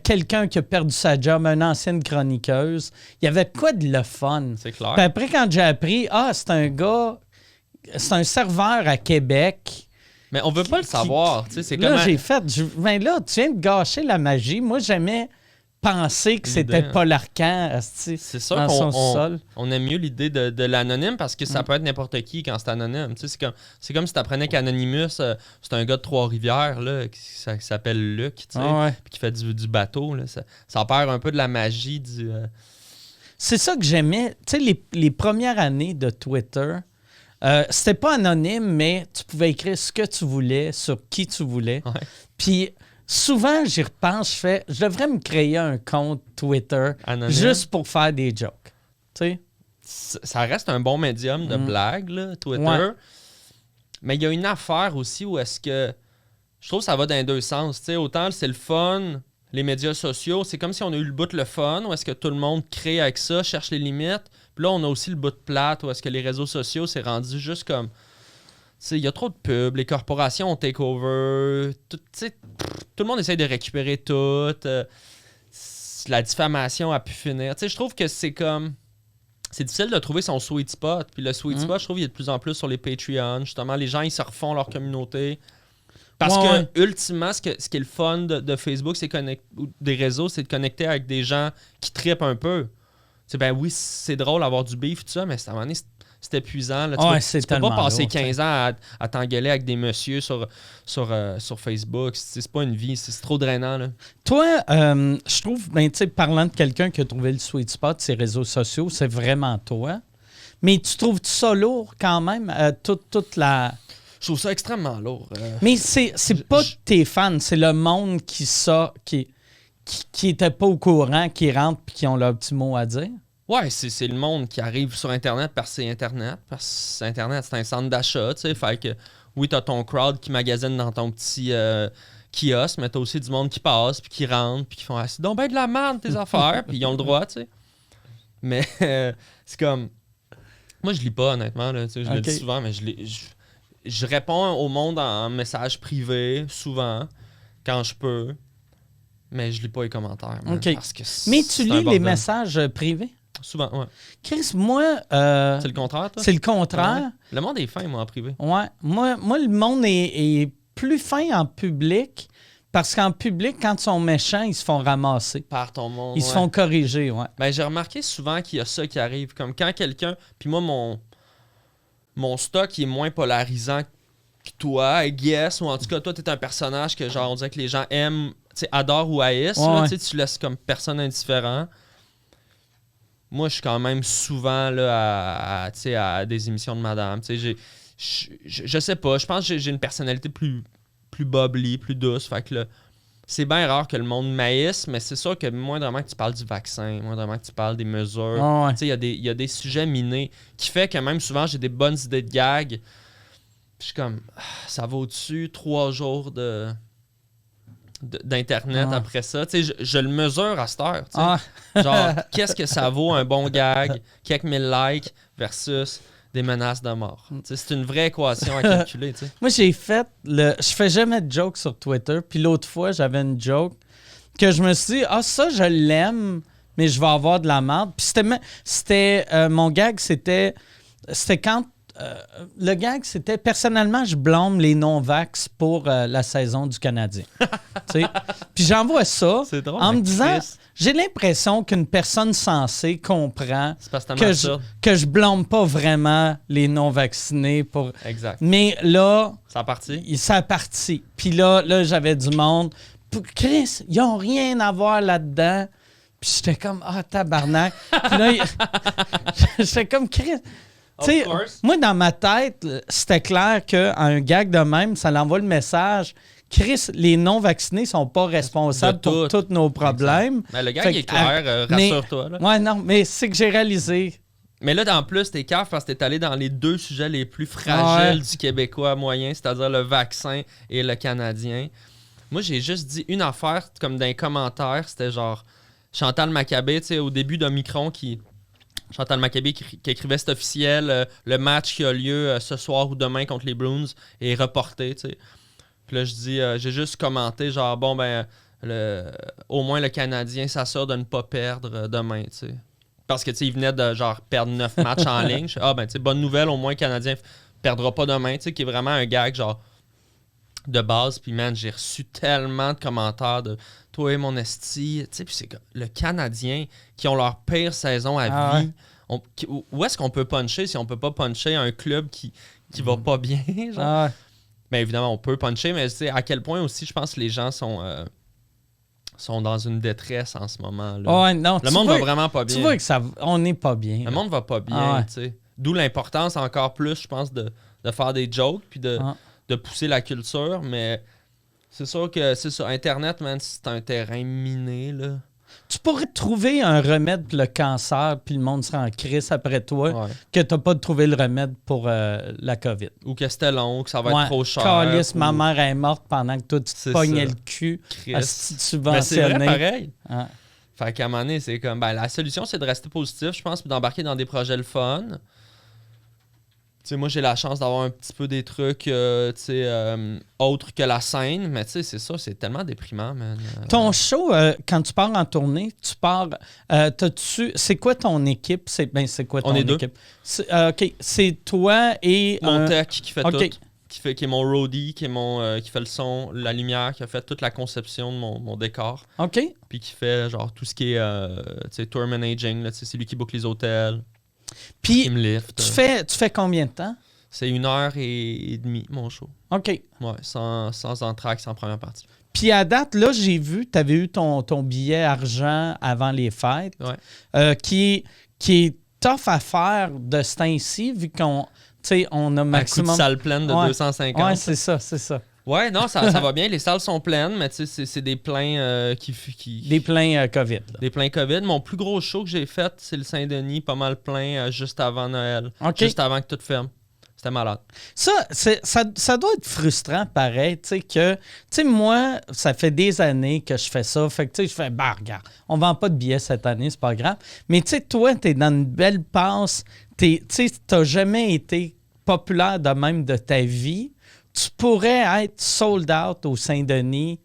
quelqu'un qui a perdu sa job, une ancienne chroniqueuse. Il y avait quoi de le fun? C'est clair. Puis après, quand j'ai appris, c'est un gars, c'est un serveur à Québec. Mais on veut pas le savoir. C'est là, comme j'ai fait, là, tu viens de gâcher la magie. Moi, j'aimais penser que c'était Paul Arcand, c'est sûr dans son sol. On aime mieux l'idée de l'anonyme parce que ça peut être n'importe qui quand c'est anonyme. C'est comme si tu apprenais qu'Anonymous, c'est un gars de Trois-Rivières là, qui s'appelle Luc, puis qui fait du bateau. Là. Ça perd un peu de la magie du... C'est ça que j'aimais. Tu sais, les premières années de Twitter... c'était pas anonyme, mais tu pouvais écrire ce que tu voulais, sur qui tu voulais. Ouais. Puis souvent, j'y repense, je devrais me créer un compte Twitter anonyme. Juste pour faire des jokes. Tu sais? Ça reste un bon médium de blague, là, Twitter. Ouais. Mais il y a une affaire aussi où est-ce que... Je trouve que ça va dans les deux sens. T'sais, autant c'est le fun, les médias sociaux, c'est comme si on a eu le bout le fun, où est-ce que tout le monde crée avec ça, cherche les limites. Puis là, on a aussi le bout de plate, où est-ce que les réseaux sociaux, c'est rendu juste comme... Il y a trop de pubs, les corporations ont take over, tout le monde essaye de récupérer tout, la diffamation a pu finir. Je trouve que c'est comme... C'est difficile de trouver son sweet spot. Puis le sweet spot, je trouve qu'il y a de plus en plus sur les Patreon. Justement, les gens, ils se refont leur communauté. Parce que, ultimement, ce qui est le fun de Facebook, ou des réseaux, c'est de connecter avec des gens qui trippent un peu. Ben oui, c'est drôle d'avoir du beef, tout ça, mais à un moment donné, c'est épuisant. Là. Tu peux pas passer 15 ans à t'engueuler avec des messieurs sur Facebook. C'est pas une vie, c'est trop drainant. Là. Toi, je trouve, parlant de quelqu'un qui a trouvé le sweet spot, ses réseaux sociaux, c'est vraiment toi. Mais tu trouves ça lourd quand même, toute la... Je trouve ça extrêmement lourd. Mais c'est pas tes fans, c'est le monde qui était pas au courant, qui rentrent et qui ont leur petit mot à dire. Ouais, c'est le monde qui arrive sur Internet parce que c'est Internet. Parce que Internet, c'est un centre d'achat, tu sais. Fait que, oui, t'as ton crowd qui magasine dans ton petit kiosque, mais t'as aussi du monde qui passe, puis qui rentre, puis qui font « Ah, c'est donc ben de la merde, tes affaires! » Puis ils ont le droit, tu sais. Mais c'est comme... Moi, je lis pas, honnêtement, là, je le dis souvent, mais je réponds au monde en message privé, souvent, quand je peux, mais je lis pas les commentaires. Parce que mais tu lis les messages privés? Souvent, ouais. Chris, moi... c'est le contraire, toi? C'est le contraire. Ouais. Le monde est fin, moi, en privé. Ouais. Moi le monde est plus fin en public, parce qu'en public, quand ils sont méchants, ils se font ramasser. Par ton monde, Ils se font corriger, ouais. Ben, j'ai remarqué souvent qu'il y a ça qui arrive. Comme quand quelqu'un... Puis moi, mon stock il est moins polarisant que toi, I guess, ou en tout cas, toi, t'es un personnage que, genre, on dirait que les gens aiment, adorent ou haïssent. Ouais. Là, tu laisses comme personne indifférent. Moi, je suis quand même souvent là, à des émissions de madame. Je sais pas, je pense que j'ai une personnalité plus bubbly, plus douce. Fait que là, c'est bien rare que le monde m'haïsse, mais c'est sûr que moindrement que tu parles du vaccin, moindrement que tu parles des mesures, il y a des sujets minés qui fait que même souvent j'ai des bonnes idées de gag. Je suis comme, ça va au-dessus 3 jours d'Internet après ça. Je le mesure à cette heure. Genre, qu'est-ce que ça vaut un bon gag, quelques mille likes versus des menaces de mort. C'est une vraie équation à calculer. T'sais. Moi, je fais jamais de joke sur Twitter. Puis l'autre fois, j'avais une joke que je me suis dit, ça, je l'aime, mais je vais avoir de la merde. Puis c'était mon gag, c'était quand... le gag, c'était personnellement, je blâme les non-vax pour la saison du Canadien. Puis j'envoie ça en me disant, j'ai l'impression qu'une personne sensée comprend que je blâme pas vraiment les non-vaccinés pour. Exact. Mais là, ça a parti. Puis là, j'avais du monde. Chris, ils n'ont rien à voir là-dedans. Puis j'étais comme, tabarnak. Puis là, j'étais comme, Chris. T'sais, moi, dans ma tête, c'était clair qu'un gag de même, ça l'envoie le message. Chris, les non-vaccinés sont pas responsables pour tous nos problèmes. Mais le gag est clair, rassure-toi. Ouais, non, mais c'est que j'ai réalisé. Mais là, en plus, t'es cave parce que t'es allé dans les 2 sujets les plus fragiles du Québécois moyen, c'est-à-dire le vaccin et le Canadien. Moi, j'ai juste dit une affaire, comme dans les commentaires, c'était genre Chantal Maccabé, au début d'Omicron qui Chantal Machabée qui écrivait cet officiel, le match qui a lieu ce soir ou demain contre les Bruins est reporté, tu sais. Puis là, je dis, j'ai juste commenté, genre, bon, ben, au moins le Canadien s'assure de ne pas perdre demain, tu sais. Parce que, tu sais, il venait de, genre, perdre 9 matchs en ligne. Ben, tu sais, bonne nouvelle, au moins le Canadien perdra pas demain, tu sais, qui est vraiment un gag, genre, de base. Puis, man, j'ai reçu tellement de commentaires de toi et mon esti. Tu sais, puis c'est le Canadien qui ont leur pire saison à vie. Ouais. Où est-ce qu'on peut puncher si on peut pas puncher un club qui va pas bien, genre? Ouais. Bien évidemment, on peut puncher, mais tu sais, à quel point aussi, je pense que les gens sont dans une détresse en ce moment. Là. Ouais, non, le monde va vraiment pas bien. Tu vois que on n'est pas bien. Le monde va pas bien, tu sais. D'où l'importance encore plus, je pense, de faire des jokes puis de pousser la culture, mais c'est sûr que c'est ça. Internet, man, c'est un terrain miné, là. Tu pourrais trouver un remède pour le cancer, puis le monde sera en crise après toi, que tu n'as pas trouvé le remède pour la COVID. Ou que c'était long, que ça va être trop cher. Calice, ma mère est morte pendant que toi, tu te pognais le cul à subventionner. Mais c'est vrai, pareil. Fait qu'à un moment donné, c'est comme... Ben, la solution, c'est de rester positif, je pense, puis d'embarquer dans des projets le fun. Tu sais, moi, j'ai la chance d'avoir un petit peu des trucs, autres que la scène, mais tu sais, c'est ça, c'est tellement déprimant, man. Ton show, quand tu pars en tournée, c'est quoi ton équipe? C'est quoi ton équipe? OK, c'est toi et... Mon tech qui fait tout. Qui est mon roadie, qui fait le son, la lumière, qui a fait toute la conception de mon décor. OK. Puis qui fait, genre, tout ce qui est, tour managing, là, c'est lui qui book les hôtels. Puis, tu fais combien de temps? C'est 1h30, mon show. OK. Ouais, sans entracte, sans première partie. Puis à date, là, j'ai vu, tu avais eu ton billet argent avant les fêtes, qui est tough à faire de ce temps-ci, vu qu'on a maximum... Un coup de salle pleine de 250. Ouais, c'est ça. Ouais, non, ça va bien. Les salles sont pleines, mais tu sais, c'est des pleins Des pleins COVID. Là. Des pleins COVID. Mon plus gros show que j'ai fait, c'est le Saint-Denis, pas mal plein, juste avant Noël. Okay. Juste avant que tout ferme. C'était malade. Ça doit être frustrant, pareil, tu sais, que... Tu sais, moi, ça fait des années que je fais ça. Fait que, tu sais, je fais, regarde, on vend pas de billets cette année, c'est pas grave. Mais, tu sais, toi, t'es dans une belle passe. Tu sais, t'as jamais été populaire de même de ta vie. Tu pourrais être sold out au Saint-Denis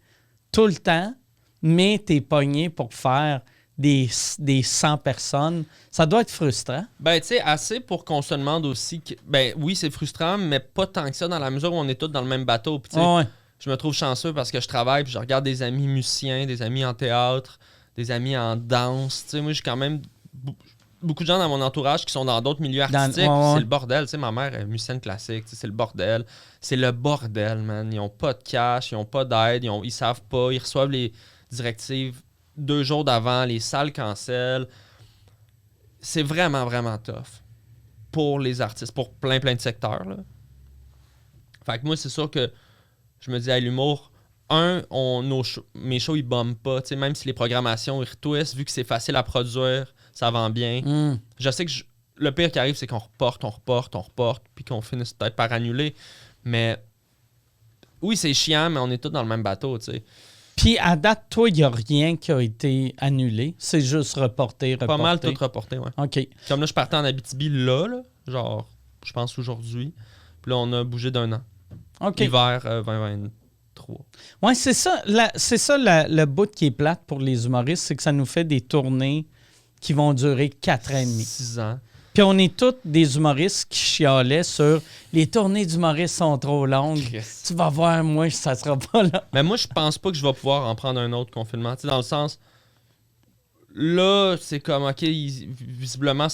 tout le temps, mais t'es pogné pour faire des 100 personnes. Ça doit être frustrant. Ben, tu sais, assez pour qu'on se demande aussi... Ben oui, c'est frustrant, mais pas tant que ça dans la mesure où on est tous dans le même bateau. Puis, je me trouve chanceux parce que je travaille puis je regarde des amis musiciens, des amis en théâtre, des amis en danse. Tu sais, moi, j'ai quand même... beaucoup de gens dans mon entourage qui sont dans d'autres milieux artistiques. C'est le bordel. Tu sais, ma mère est musicienne classique. C'est le bordel. C'est le bordel, man. Ils n'ont pas de cash, ils n'ont pas d'aide, ils savent pas. Ils reçoivent les directives 2 jours d'avant. Les salles cancellent. C'est vraiment, vraiment tough pour les artistes, pour plein de secteurs. Là. Fait que moi, c'est sûr que je me dis à l'humour, mes shows, ils bombent pas. Tu sais, même si les programmations, ils retwissent, vu que c'est facile à produire, ça vend bien. Je sais que le pire qui arrive, c'est qu'on reporte, puis qu'on finisse peut-être par annuler. Mais oui, c'est chiant, mais on est tous dans le même bateau, tu sais. Puis à date, toi, il n'y a rien qui a été annulé. C'est juste reporté. Pas mal tout reporté, ouais. OK. Comme là, je partais en Abitibi là, genre, je pense aujourd'hui. Puis là, on a bougé d'1 an. OK. Hiver 2023. Ouais, c'est ça. Le bout qui est plate pour les humoristes, c'est que ça nous fait des tournées qui vont durer 4 ans et demi. 6 ans. Puis on est tous des humoristes qui chialaient sur les tournées d'humoristes sont trop longues. Yes. Tu vas voir, moi, ça sera pas là. Mais moi, je pense pas que je vais pouvoir en prendre un autre confinement. Tu sais, dans le sens, là, c'est comme, OK, visiblement,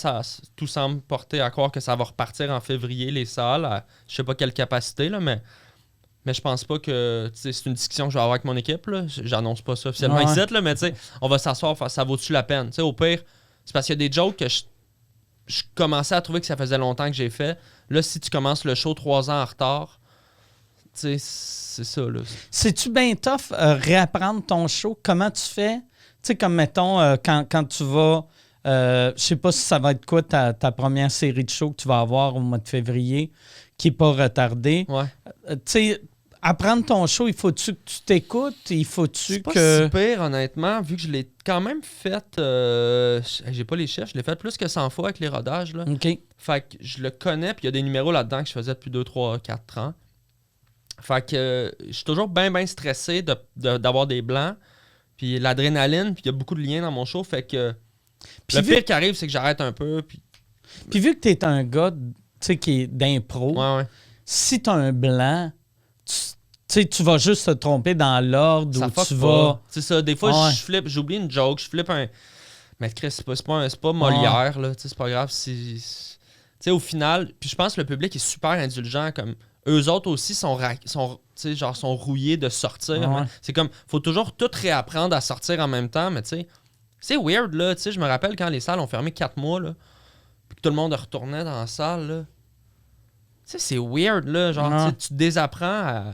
tout semble porter à croire que ça va repartir en février, les salles, à je sais pas quelle capacité, là, mais je pense pas que, tu sais, c'est une discussion que je vais avoir avec mon équipe, là. J'annonce pas ça officiellement ici, là, mais tu sais, on va s'asseoir, ça vaut-tu la peine? Tu sais, au pire, c'est parce qu'il y a des jokes que je commençais à trouver que ça faisait longtemps que j'ai fait. Là, si tu commences le show 3 ans en retard, tu sais, c'est ça, là. C'est-tu bien tough réapprendre ton show? Comment tu fais? Tu sais, comme, mettons, quand tu vas... je sais pas si ça va être quoi ta première série de shows que tu vas avoir au mois de février, qui n'est pas retardée. Ouais. Tu sais, apprendre ton show, il faut-tu que tu t'écoutes? Il faut-tu C'est pas que... si pire, honnêtement, vu que je l'ai quand même fait... j'ai pas les chiffres, je l'ai fait plus que 100 fois avec les rodages, là. OK. Fait que je le connais, puis il y a des numéros là-dedans que je faisais depuis 2, 3, 4 ans. Fait que je suis toujours bien stressé d'avoir des blancs. Puis l'adrénaline, puis il y a beaucoup de liens dans mon show, fait que Puis le pire qui arrive, c'est que j'arrête un peu. Puis vu que t'es un gars, tu sais, qui est d'impro, Ouais. si t'as un blanc, tu sais, tu vas juste te tromper dans l'ordre Ça où fuck tu pas. vas... C'est ça, des fois, Ouais. je flippe, j'oublie une joke, je flippe un... Mais Chris, c'est pas Molière, là, tu sais, c'est pas grave. Tu sais, au final, puis je pense que le public est super indulgent, comme... Eux autres aussi sont rouillés de sortir. Ouais. C'est comme, faut toujours tout réapprendre à sortir en même temps, mais tu sais, c'est weird, là. Tu sais, je me rappelle quand les salles ont fermé 4 mois, là, puis que tout le monde retournait dans la salle, là. Tu sais, c'est weird, là. Genre, Ouais. tu désapprends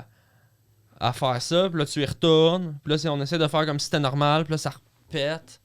à faire ça, puis là, tu y retournes, puis là, on essaie de faire comme si c'était normal, puis là, ça repète.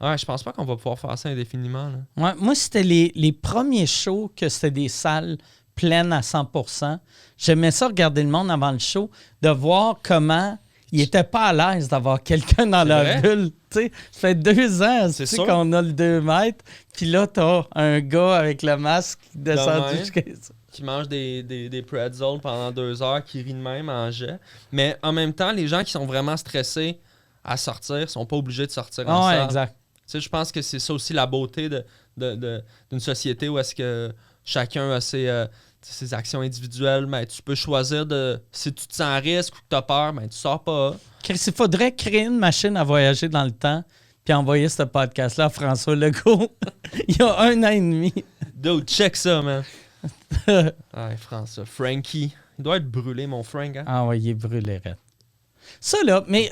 Ouais, je pense pas qu'on va pouvoir faire ça indéfiniment, là. Ouais, moi, c'était les premiers shows que c'était des salles pleines à 100%. J'aimais ça regarder le monde avant le show, de voir comment ils n'étaient pas à l'aise d'avoir quelqu'un dans C'est leur vrai? bulle. Tu sais, ça fait 2 ans C'est tu sais, sûr. qu'on a le 2 mètres, puis là, t'as un gars avec le masque qui descend même. jusqu'à ça. Qui mange des pretzels pendant 2 heures, qui rit de même en jet. Mais en même temps, les gens qui sont vraiment stressés à sortir sont pas obligés de sortir en Ah ouais, salle. exact. Tu sais, je pense que c'est ça aussi la beauté d'une société où est-ce que chacun a ses actions individuelles. Mais tu peux choisir si tu te sens à risque ou que tu as peur, ben tu sors pas. Chris, il faudrait créer une machine à voyager dans le temps puis envoyer ce podcast-là à François Legault il y a 1 an et demi. Dude, check ça, man. Ouais, François. Frankie. Il doit être brûlé, mon Frank. Hein? Ah ouais, il est brûlé, raide. Ça, là, mais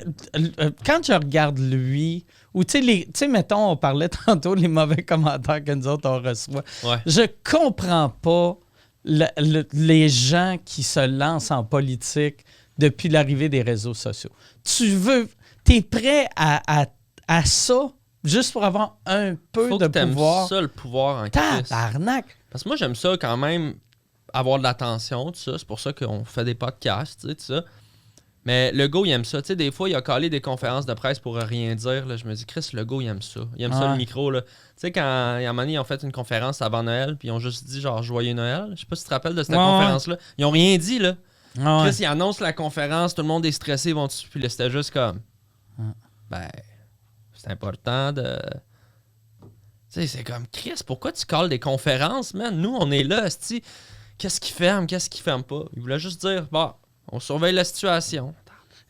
quand je regarde lui, ou tu sais, mettons, on parlait tantôt les mauvais commentaires que nous autres, on reçoit. Ouais. Je comprends pas les gens qui se lancent en politique depuis l'arrivée des réseaux sociaux. T'es prêt à ça juste pour avoir un peu Faut de que t'aimes pouvoir? ça, le pouvoir en Christ. Tabarnak! Parce que moi, j'aime ça quand même, avoir de l'attention, tout ça. C'est pour ça qu'on fait des podcasts, tu sais, tout ça. Mais le gars, il aime ça. Tu sais, des fois, il a collé des conférences de presse pour rien dire. Là. Je me dis, Chris, le gars, il aime ça. Il aime ça, le micro. Tu sais, quand il y a un moment donné, ils ont fait une conférence avant Noël, puis ils ont juste dit, genre, Joyeux Noël. Je sais pas si tu te rappelles de cette conférence-là. Ils ont rien dit, là. Ah ouais. Chris, il annonce la conférence, tout le monde est stressé, ils vont dessus. Puis là, c'était juste comme, ben, c'est important de... Tu sais, c'est comme, Chris, pourquoi tu colles des conférences, man? Nous, on est là, esti. Qu'est-ce qui ferme, qu'est-ce qui ferme pas? Il voulait juste dire, bah, on surveille la situation.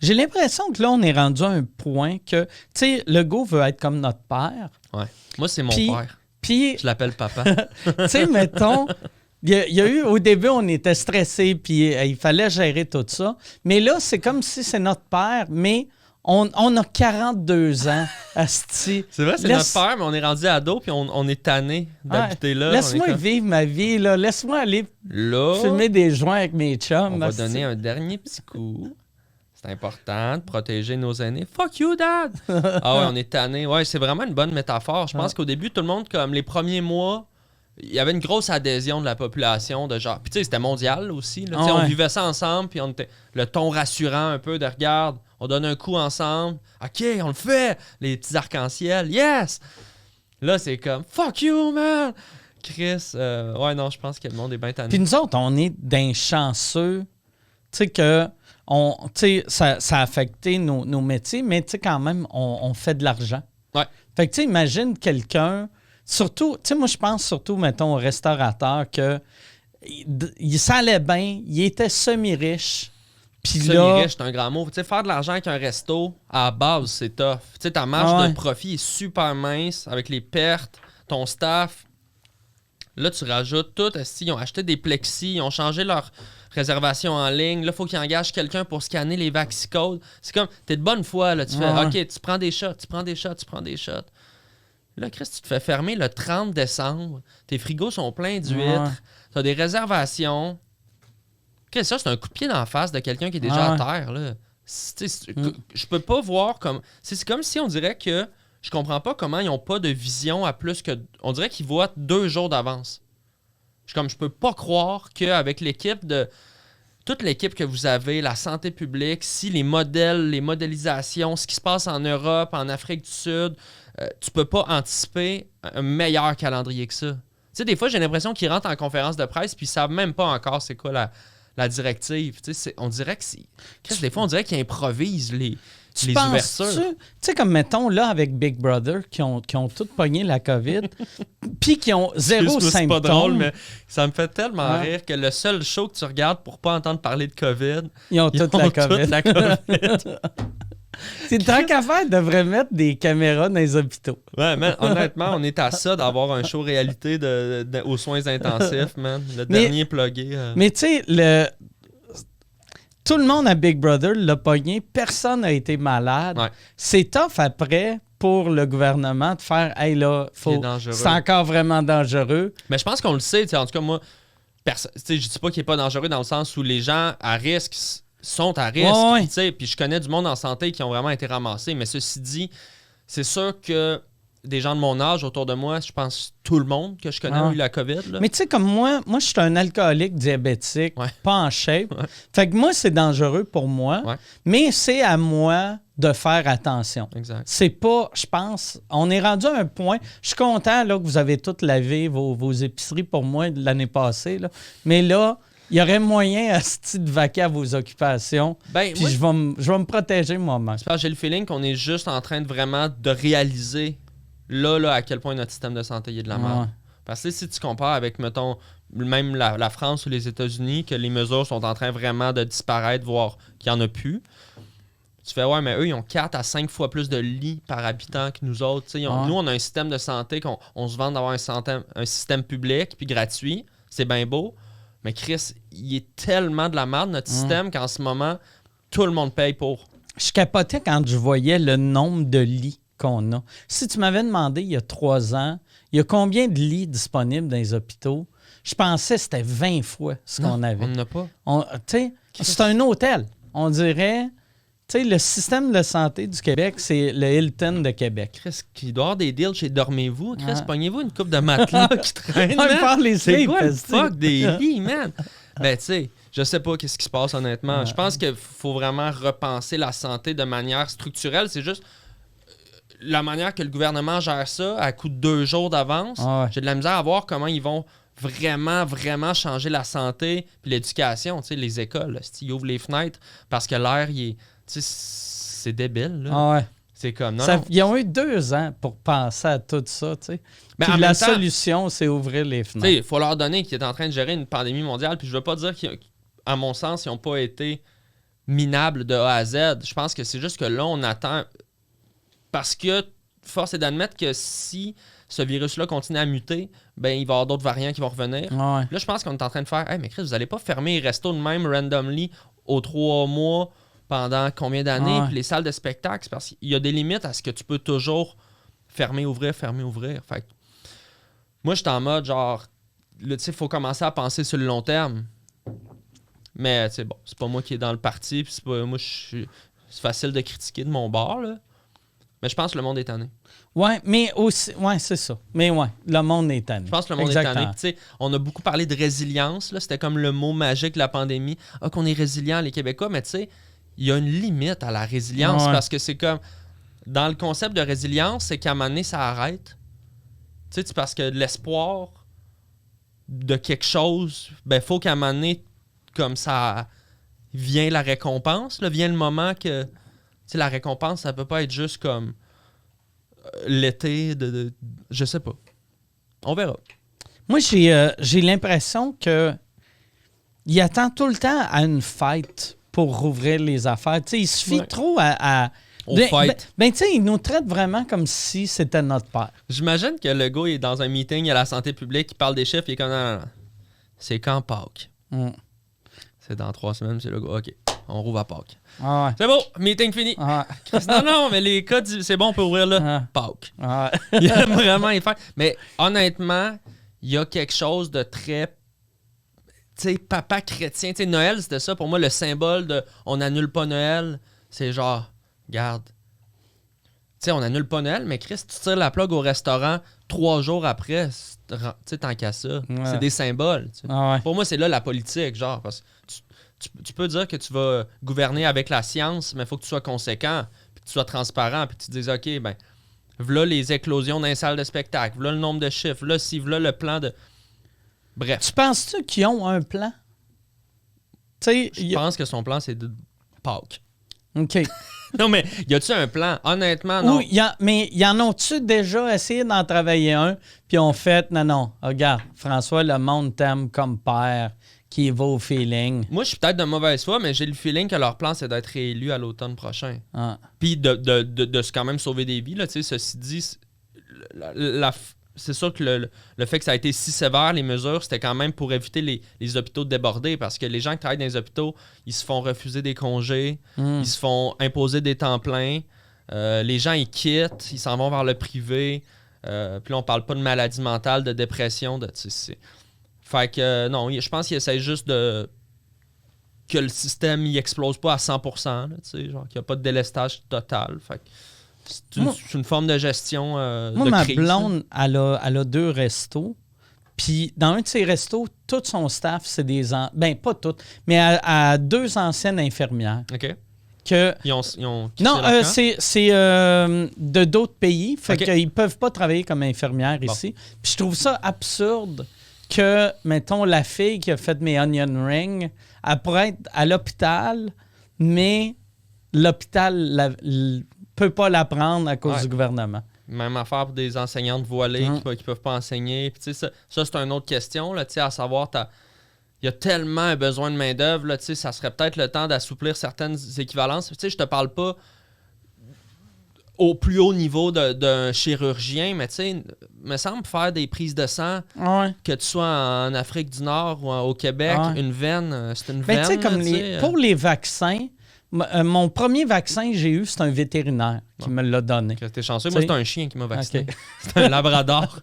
J'ai l'impression que là, on est rendu à un point que, tu sais, Legault veut être comme notre père. Ouais. Moi, c'est mon Puis- père. Puis, Je l'appelle papa. tu sais, mettons, il y a eu, au début, on était stressés, puis il fallait gérer tout ça. Mais là, c'est comme si c'est notre père, mais on a 42 ans, asti. C'est vrai, c'est notre père, mais on est rendu ado, puis on est tanné d'habiter là. Laisse-moi On est comme, vivre ma vie, là. Laisse-moi aller là, fumer des joints avec mes chums. on va asti. donner un dernier petit coup. C'est important de protéger nos aînés. Fuck you, dad! Ah ouais, on est tanné. Ouais, c'est vraiment une bonne métaphore. Je pense qu'au début, tout le monde, comme les premiers mois, il y avait une grosse adhésion de la population de genre. Puis tu sais, c'était mondial aussi. Là. Tu sais, Ah ouais. On vivait ça ensemble, puis on était le ton rassurant un peu de regarde, on donne un coup ensemble. OK, on le fait! Les petits arcs-en-ciel, yes! Là, c'est comme fuck you, man! Chris, ouais, non, je pense que le monde est bien tanné. Puis nous autres, on est d'un chanceux, tu sais, que ça a affecté nos métiers, mais tu sais, quand même, on fait de l'argent. Ouais. Fait que tu sais, imagine quelqu'un, surtout, tu sais, moi, je pense surtout, mettons, au restaurateur que ça allait bien, il était semi-riche. Puis là, Semi-riche, c'est un grand mot. Tu sais, faire de l'argent avec un resto, à la base, c'est tough. Tu sais, ta marge de profit est super mince avec les pertes, ton staff. Là, tu rajoutes tout. Ils ont acheté des plexis, ils ont changé leur réservation en ligne. Là, il faut qu'ils engagent quelqu'un pour scanner les vaxicodes. C'est comme, t'es de bonne foi, là. Tu fais, OK, tu prends des shots, tu prends des shots, tu prends des shots. Là, Chris, tu te fais fermer le 30 décembre. Tes frigos sont pleins d'huîtres. T'as des réservations. Chris, ça, c'est un coup de pied dans la face de quelqu'un qui est déjà à terre, là. Je peux pas voir comme... C'est comme si on dirait que je comprends pas comment ils n'ont pas de vision à plus que... On dirait qu'ils voient 2 jours d'avance. Je peux pas croire qu'avec l'équipe toute l'équipe que vous avez, la santé publique, si les modèles, les modélisations, ce qui se passe en Europe, en Afrique du Sud, tu peux pas anticiper un meilleur calendrier que ça. Tu sais, des fois, j'ai l'impression qu'ils rentrent en conférence de presse puis ils savent même pas encore c'est quoi la directive. Tu sais, on dirait que des fois, on dirait qu'ils improvisent les ouvertures. Tu sais, comme mettons, là, avec Big Brother, qui ont tous pogné la COVID, puis qui ont zéro symptôme. C'est pas drôle, mais ça me fait tellement rire que le seul show que tu regardes pour pas entendre parler de COVID, ils ont toute la COVID. C'est tant qu'à faire, ils devraient mettre des caméras dans les hôpitaux. Ouais, man, honnêtement, on est à ça d'avoir un show réalité aux soins intensifs, man. Dernier plugué. Mais tu sais, tout le monde à Big Brother l'a pogné. Personne n'a été malade. Ouais. C'est tough après pour le gouvernement de faire « Hey là, c'est encore vraiment dangereux. » Mais je pense qu'on le sait. En tout cas, moi, je dis pas qu'il n'est pas dangereux dans le sens où les gens à risque sont à risque. Ouais. Puis je connais du monde en santé qui ont vraiment été ramassés. Mais ceci dit, c'est sûr que des gens de mon âge autour de moi, je pense tout le monde que je connais a eu la COVID. Là. Mais tu sais, comme moi je suis un alcoolique diabétique, pas en shape. Ouais. Fait que moi, c'est dangereux pour moi, mais c'est à moi de faire attention. Exact. C'est pas, je pense, on est rendu à un point, je suis content là, que vous avez toutes lavé vos épiceries pour moi de l'année passée, là. Mais là, il y aurait moyen de vaquer à vos occupations. Puis moi, je vais me protéger moi-même. J'ai le feeling qu'on est juste en train de vraiment de réaliser là, à quel point notre système de santé est de la merde. Ouais. Parce que si tu compares avec, mettons, même la France ou les États-Unis, que les mesures sont en train vraiment de disparaître, voire qu'il n'y en a plus, tu fais, ouais, mais eux, ils ont 4 à 5 fois plus de lits par habitant que nous autres. Nous, on a un système de santé qu'on se vante d'avoir un système public puis gratuit. C'est bien beau. Mais Chris, il est tellement de la merde, notre système, qu'en ce moment, tout le monde paye pour. Je capotais quand je voyais le nombre de lits qu'on a. Si tu m'avais demandé il y a 3 ans, il y a combien de lits disponibles dans les hôpitaux, je pensais que c'était 20 fois ce qu'on avait. On n'en a pas. C'est un hôtel. On dirait, le système de santé du Québec, c'est le Hilton de Québec. Chris, il doit y avoir des deals chez Dormez-vous. Chris, pognez-vous une coupe de matelas qui traîne. C'est quoi le fuck des lits, man? Ben, tu sais, je sais pas qu'est-ce qui se passe, honnêtement. Je pense qu'il faut vraiment repenser la santé de manière structurelle. C'est juste la manière que le gouvernement gère ça à coup de 2 jours d'avance. J'ai de la misère à voir comment ils vont vraiment, vraiment changer la santé puis l'éducation. Tu sais, les écoles, ils ouvrent les fenêtres parce que l'air, c'est débile. Là. C'est comme... Ils ont eu 2 ans pour penser à tout ça, tu sais. Puis la solution, c'est ouvrir les fenêtres. Il faut leur donner qu'ils étaient en train de gérer une pandémie mondiale. Puis je veux pas dire qu'à mon sens, ils n'ont pas été minables de A à Z. Je pense que c'est juste que là, on attend... Parce que force est d'admettre que si ce virus-là continue à muter, ben il va y avoir d'autres variants qui vont revenir. Là, je pense qu'on est en train de faire « Hey, mais Chris, vous n'allez pas fermer les restos de même randomly aux 3 mois pendant combien d'années? Puis les salles de spectacle, parce qu'il y a des limites à ce que tu peux toujours fermer, ouvrir. Fait que moi, je suis en mode genre, tu sais, il faut commencer à penser sur le long terme. Mais, tu sais, bon, c'est pas moi qui est dans le parti, puis c'est facile de critiquer de mon bord, là. Mais je pense que le monde est tanné. Mais aussi, c'est ça. Mais le monde est tanné. Je pense que le monde est tanné. Tu sais, on a beaucoup parlé de résilience, là. C'était comme le mot magique de la pandémie. Qu'on est résilient, les Québécois, mais tu sais, il y a une limite à la résilience parce que c'est comme, dans le concept de résilience, c'est qu'à un moment donné, ça arrête. Tu sais, parce que l'espoir de quelque chose, ben, faut qu'à un moment donné, comme ça, vient la récompense, là, vient le moment que, tu sais, la récompense, ça peut pas être juste comme l'été je sais pas. On verra. Moi, j'ai l'impression que il attend tout le temps à une fête pour rouvrir les affaires. Tu sais, il suffit trop à tu sais, il nous traite vraiment comme si c'était notre père. J'imagine que le gars est dans un meeting à la santé publique, il parle des chiffres, il est comme non. C'est quand Pâques? C'est dans 3 semaines, c'est le gars. OK, on rouvre à Pâques. C'est beau, meeting fini. Non, mais les codes, c'est bon, on peut ouvrir là. Pâques. Il aime vraiment y faire. Mais honnêtement, il y a quelque chose de très... Tu sais, papa chrétien. Tu sais, Noël, c'était ça. Pour moi, le symbole de on n'annule pas Noël, c'est genre... Regarde, tu sais, on annule pas Noël, mais Chris, tu tires la plug au restaurant 3 jours après, tu sais, tant qu'à ça. C'est des symboles. Pour moi, c'est là la politique, genre, parce que tu peux dire que tu vas gouverner avec la science, mais il faut que tu sois conséquent, puis que tu sois transparent, puis que tu te dises, OK, ben, voilà les éclosions dans les salles de spectacle, voilà le nombre de chiffres, là, si, voilà le plan de... Bref. Tu penses-tu qu'ils ont un plan? Je pense que son plan, c'est de Pâques. OK. Non, mais y a-tu un plan? Honnêtement, non. Mais y en ont-tu déjà essayé d'en travailler un, puis ont fait, non, regarde, François, le monde t'aime comme père, qui va au feeling. Moi, je suis peut-être de mauvaise foi, mais j'ai le feeling que leur plan, c'est d'être réélu à l'automne prochain. Ah. Puis de quand même sauver des vies, là, tu sais, ceci dit, c'est sûr que le fait que ça a été si sévère, les mesures, c'était quand même pour éviter les hôpitaux de déborder, parce que les gens qui travaillent dans les hôpitaux, ils se font refuser des congés, ils se font imposer des temps pleins, les gens, ils quittent, ils s'en vont vers le privé, puis là, on parle pas de maladie mentale, de dépression, fait que, non, je pense qu'ils essayent juste que le système, il explose pas à 100%, là, qu'il n'y a pas de délestage total, fait que c'est une forme de gestion de ma crise. blonde, elle a 2 restos. Puis dans un de ces restos, tout son staff, c'est des... Ben, pas tout, mais elle a 2 anciennes infirmières. OK. Ils ont non, c'est de d'autres pays. Fait qu'ils ne peuvent pas travailler comme infirmières ici. Puis je trouve ça absurde que, mettons, la fille qui a fait mes onion rings, elle pourrait être à l'hôpital, mais l'hôpital... peut pas l'apprendre à cause du gouvernement. Même affaire pour des enseignantes voilées qui peuvent pas enseigner. Puis, ça c'est une autre question, là, à savoir, il y a tellement un besoin de main-d'œuvre, ça serait peut-être le temps d'assouplir certaines équivalences. Je te parle pas au plus haut niveau d'un chirurgien, mais me semble faire des prises de sang, que tu sois en Afrique du Nord ou au Québec, une veine, c'est une veine. Comme pour les vaccins, mon premier vaccin que j'ai eu, c'est un vétérinaire qui me l'a donné. T'es chanceux. Moi, c'est un chien qui m'a vacciné. Okay. C'est un labrador.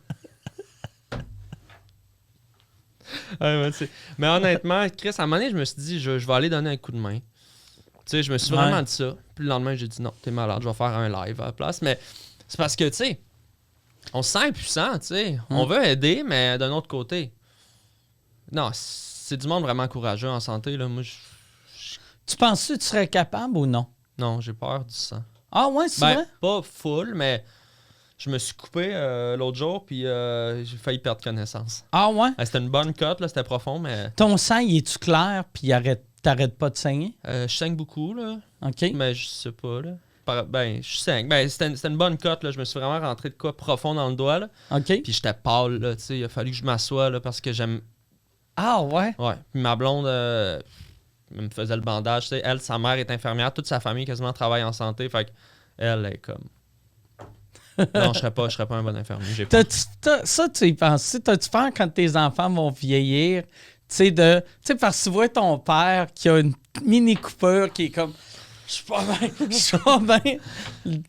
Mais honnêtement, Chris, à un moment donné, je me suis dit, je vais aller donner un coup de main. Je me suis vraiment dit ça. Puis le lendemain, j'ai dit, non, t'es malade, je vais faire un live à la place. Mais c'est parce que, on se sent impuissant, On veut aider, mais d'un autre côté, non, c'est du monde vraiment courageux en santé, là. Moi, tu penses que tu serais capable ou non? Non, j'ai peur du sang. Ah ouais, c'est vrai? Pas full, mais je me suis coupé l'autre jour, puis j'ai failli perdre connaissance. Ah ouais? C'était une bonne cote, là, c'était profond, mais... Ton sang, il est-tu clair, puis t'arrêtes pas de saigner? Je saigne beaucoup, là. OK. Mais je sais pas, là. Je saigne. C'était une bonne cote, là. Je me suis vraiment rentré de quoi profond dans le doigt, là. OK. Puis j'étais pâle, là, il a fallu que je m'assoie, là, parce que j'aime... Ah ouais? Ouais. Puis ma blonde... me faisait le bandage. Elle, sa mère est infirmière, toute sa famille quasiment travaille en santé. Fait qu'elle est comme. Non, je serais pas un bon infirmier. Ça, tu y penses. T'as-tu peur quand tes enfants vont vieillir? Tu sais, parce que tu vois ton père qui a une mini coupure qui est comme. Je suis pas bien.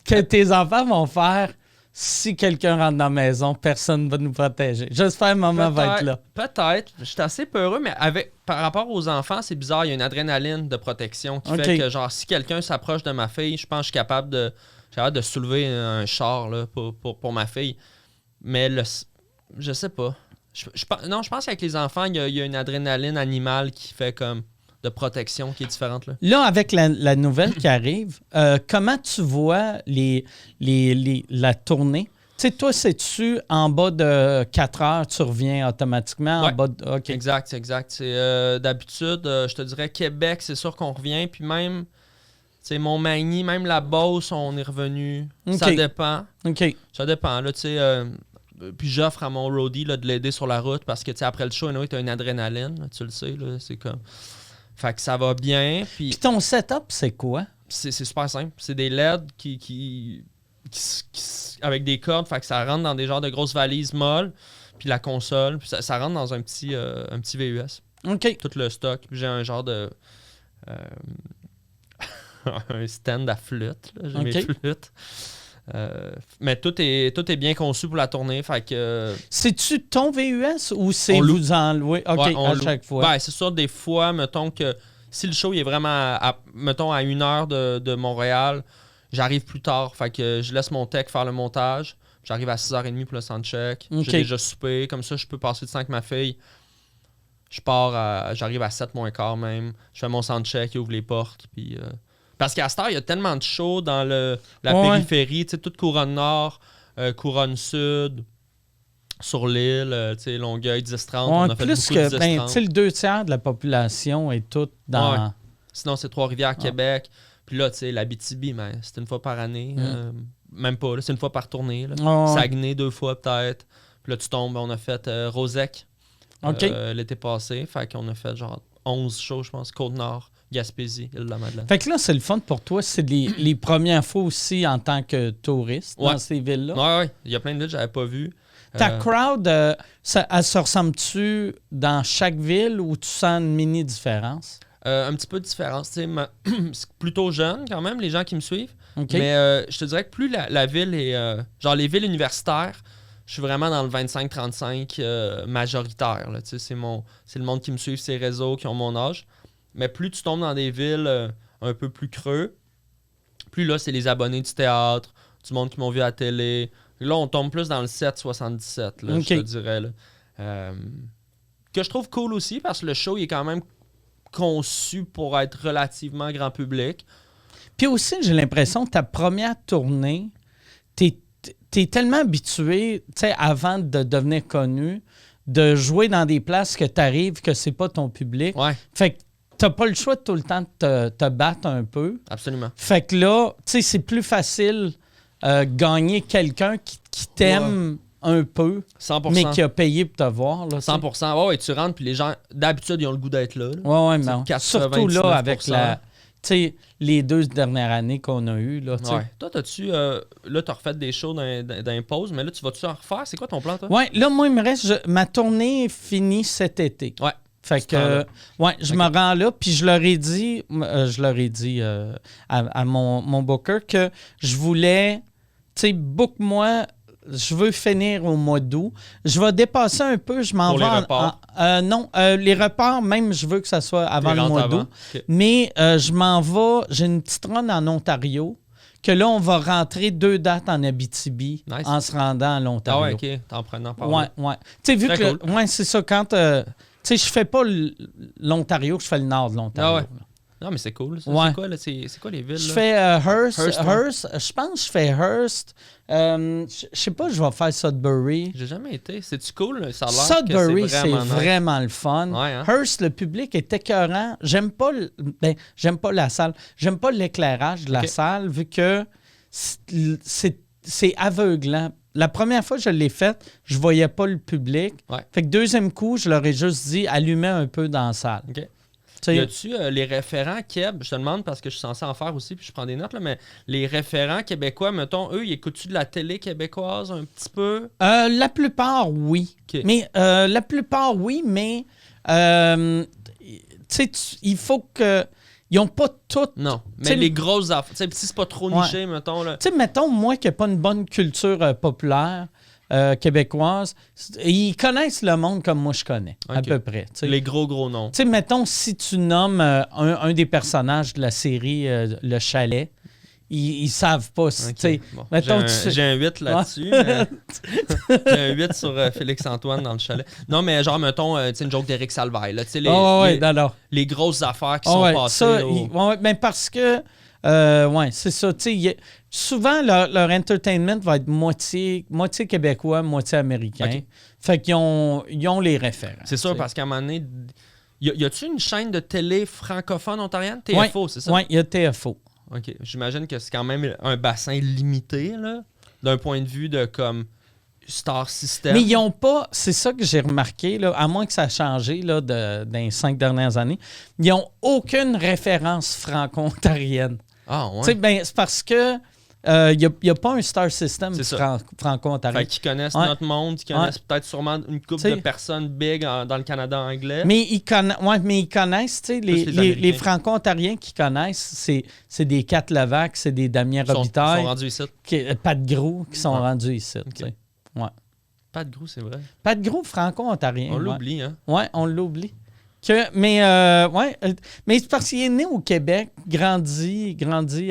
Que tes enfants vont faire. Si quelqu'un rentre dans la maison, personne ne va nous protéger. J'espère que maman va être là. Peut-être. Je suis assez peureux, mais par rapport aux enfants, c'est bizarre. Il y a une adrénaline de protection qui fait que, genre, si quelqu'un s'approche de ma fille, je pense que je suis capable de soulever un char là, pour ma fille. Mais je sais pas. Non, je pense qu'avec les enfants, il y a une adrénaline animale qui fait comme de protection qui est différente. Là, avec la nouvelle qui arrive, comment tu vois la tournée? Tu sais, toi, c'est-tu en bas de 4 heures, tu reviens automatiquement? Ouais. En bas de... Okay. Exact. D'habitude, je te dirais Québec, c'est sûr qu'on revient. Puis même, Montmagny, même la Beauce, on est revenu. Okay. Ça dépend. OK. Ça dépend. Là, puis j'offre à mon roadie là, de l'aider sur la route parce que après le show, tu as une adrénaline. Là, tu le sais, là, c'est comme... Fait que ça va bien. Puis ton setup, c'est quoi? C'est super simple. C'est des LED avec des cordes. Fait que ça rentre dans des genres de grosses valises molles. Puis la console. Puis ça rentre dans un petit VUS. OK. Tout le stock. Puis j'ai un genre de... un stand à flûte. Là. J'ai mes flûtes. Mais tout est bien conçu pour la tournée. Fait que, c'est-tu ton VUS ou c'est vous en louez? OK, à chaque fois. Ben, c'est sûr, des fois, mettons que si le show il est vraiment mettons à 1 heure de Montréal, j'arrive plus tard. Fait que je laisse mon tech faire le montage. J'arrive à 6h30 pour le soundcheck. J'ai déjà soupé. Comme ça, je peux passer du temps avec ma fille. Je j'arrive à 7 moins quart même. Je fais mon soundcheck, il ouvre les portes. Puis, parce qu'à cette heure, il y a tellement de shows dans la périphérie, tu sais, toute Couronne Nord, Couronne Sud, sur l'île, tu sais, Longueuil, 10-30. On a fait plus beaucoup que, de 10-30. tu sais, le 2/3 de la population est toute dans... Ouais. Sinon, c'est Trois-Rivières, Québec. Puis là, tu sais, l'Abitibi, mais c'est une fois par année. Même pas, là, c'est une fois par tournée. Là. Saguenay, 2 fois peut-être. Puis là, tu tombes, on a fait Rosec l'été passé. Fait qu'on a fait genre 11 shows, je pense. Côte-Nord, Gaspésie, Île-de-la-Madeleine. Fait que là, c'est le fun pour toi. C'est les premières fois aussi en tant que touriste dans ces villes-là. Ouais. Il y a plein de villes que j'avais pas vues. Ta crowd, elle se ressemble-tu dans chaque ville ou tu sens une mini-différence? Un petit peu de différence. C'est plutôt jeune quand même, les gens qui me suivent. Okay. Mais je te dirais que plus la ville est... genre les villes universitaires, je suis vraiment dans le 25-35 majoritaire. Là. C'est le monde qui me suit, ces réseaux qui ont mon âge. Mais plus tu tombes dans des villes un peu plus creux, plus là, c'est les abonnés du théâtre, du monde qui m'ont vu à la télé. Là, on tombe plus dans le 7-77, là, je te dirais. Là. Que je trouve cool aussi, parce que le show, il est quand même conçu pour être relativement grand public. Puis aussi, j'ai l'impression que ta première tournée, t'es tellement habitué, tu sais, avant de devenir connu, de jouer dans des places que t'arrives que c'est pas ton public. Ouais. Fait que t'as pas le choix de tout le temps de te battre un peu. Absolument. Fait que là, tu sais, c'est plus facile gagner quelqu'un qui t'aime un peu, 100%. mais qui a payé pour te voir. Là, 100%. Ouais, tu rentres, puis les gens, d'habitude, ils ont le goût d'être là. Ouais, mais surtout là, avec les 2 dernières années qu'on a eues. Là, ouais. Toi, t'as refait des shows d'impose, mais là, tu vas-tu en refaire? C'est quoi ton plan, toi? Ouais, là, moi, il me reste... ma tournée est finie cet été. Ouais. Fait que, je me rends là, puis je leur ai dit à mon booker que je voulais, tu sais, book-moi, je veux finir au mois d'août. Je vais dépasser un peu, je m'en vais... Pour les reports? Non, les reports, même, je veux que ça soit avant le mois d'août. Okay. Mais je m'en vais, j'ai une petite run en Ontario, que là, on va rentrer 2 dates en Abitibi en se rendant à l'Ontario. Ah ouais, OK, t'en prenant par là. Ouais. Tu sais, vu très que... cool. Ouais, c'est ça, quand... tu sais, je fais pas l'Ontario, je fais le nord de l'Ontario. Ah ouais. Non, mais c'est cool. Ça. Ouais. C'est quoi, là? C'est quoi les villes? Je là? fais Hearst. Je pense que je fais Hearst. Je sais pas, je vais faire Sudbury. J'ai jamais été. C'est-tu cool? Ça a l'air Sudbury, que c'est vraiment le fun. Ouais, hein? Hearst, le public est écœurant. J'aime pas la salle. J'aime pas l'éclairage de la salle, vu que c'est aveuglant. La première fois que je l'ai faite, je voyais pas le public. Ouais. Fait que deuxième coup, je leur ai juste dit, allumez un peu dans la salle. OK. Y a-tu les référents Québec? Je te demande parce que je suis censé en faire aussi, puis je prends des notes, là, mais les référents québécois, mettons, eux, ils écoutent-tu de la télé québécoise un petit peu? La plupart, oui. Okay. Mais la plupart, oui, mais il faut que... Ils n'ont pas toutes... Non, mais les grosses affaires. Si c'est pas trop niché, mettons... Tu sais, mettons, moi qui n'ai pas une bonne culture populaire québécoise, ils connaissent le monde comme moi je connais, à peu près. T'sais. Les gros noms. Tu sais, mettons, si tu nommes un des personnages de la série Le Chalet, ils savent pas. Okay. Bon, j'ai un 8 là-dessus. J'ai un 8 sur Félix-Antoine dans le chalet. Non, mais genre, mettons, une joke d'Éric Salvaille. Là, les grosses affaires qui sont passées. Ben parce que, c'est ça. Souvent, leur entertainment va être moitié québécois, moitié américain. Okay. Fait qu'ils ont les références. C'est sûr, parce qu'à un moment donné, y a-tu une chaîne de télé francophone ontarienne? TFO, c'est ça? Oui, il y a TFO. OK. J'imagine que c'est quand même un bassin limité, là, d'un point de vue de comme Star System. Mais ils n'ont pas, c'est ça que j'ai remarqué, là, à moins que ça a changé là, dans les 5 dernières années, ils n'ont aucune référence franco-ontarienne. Ah ouais? C'est parce que il n'y a pas un Star System franco-ontarien. Fait qu'ils connaissent notre monde, ils connaissent peut-être sûrement une couple de personnes big dans le Canada anglais. Mais ils connaissent, les franco-ontariens qu'ils connaissent, c'est des Kat Levac, c'est des Damien Robitaille. Ils sont rendus ici. Pat Grou qui sont rendus ici. Okay. Ouais. Pat Grou, c'est vrai. Pat Grou, franco-ontarien. On l'oublie, hein? Ouais, on l'oublie. Mais c'est parce qu'il est né au Québec, grandi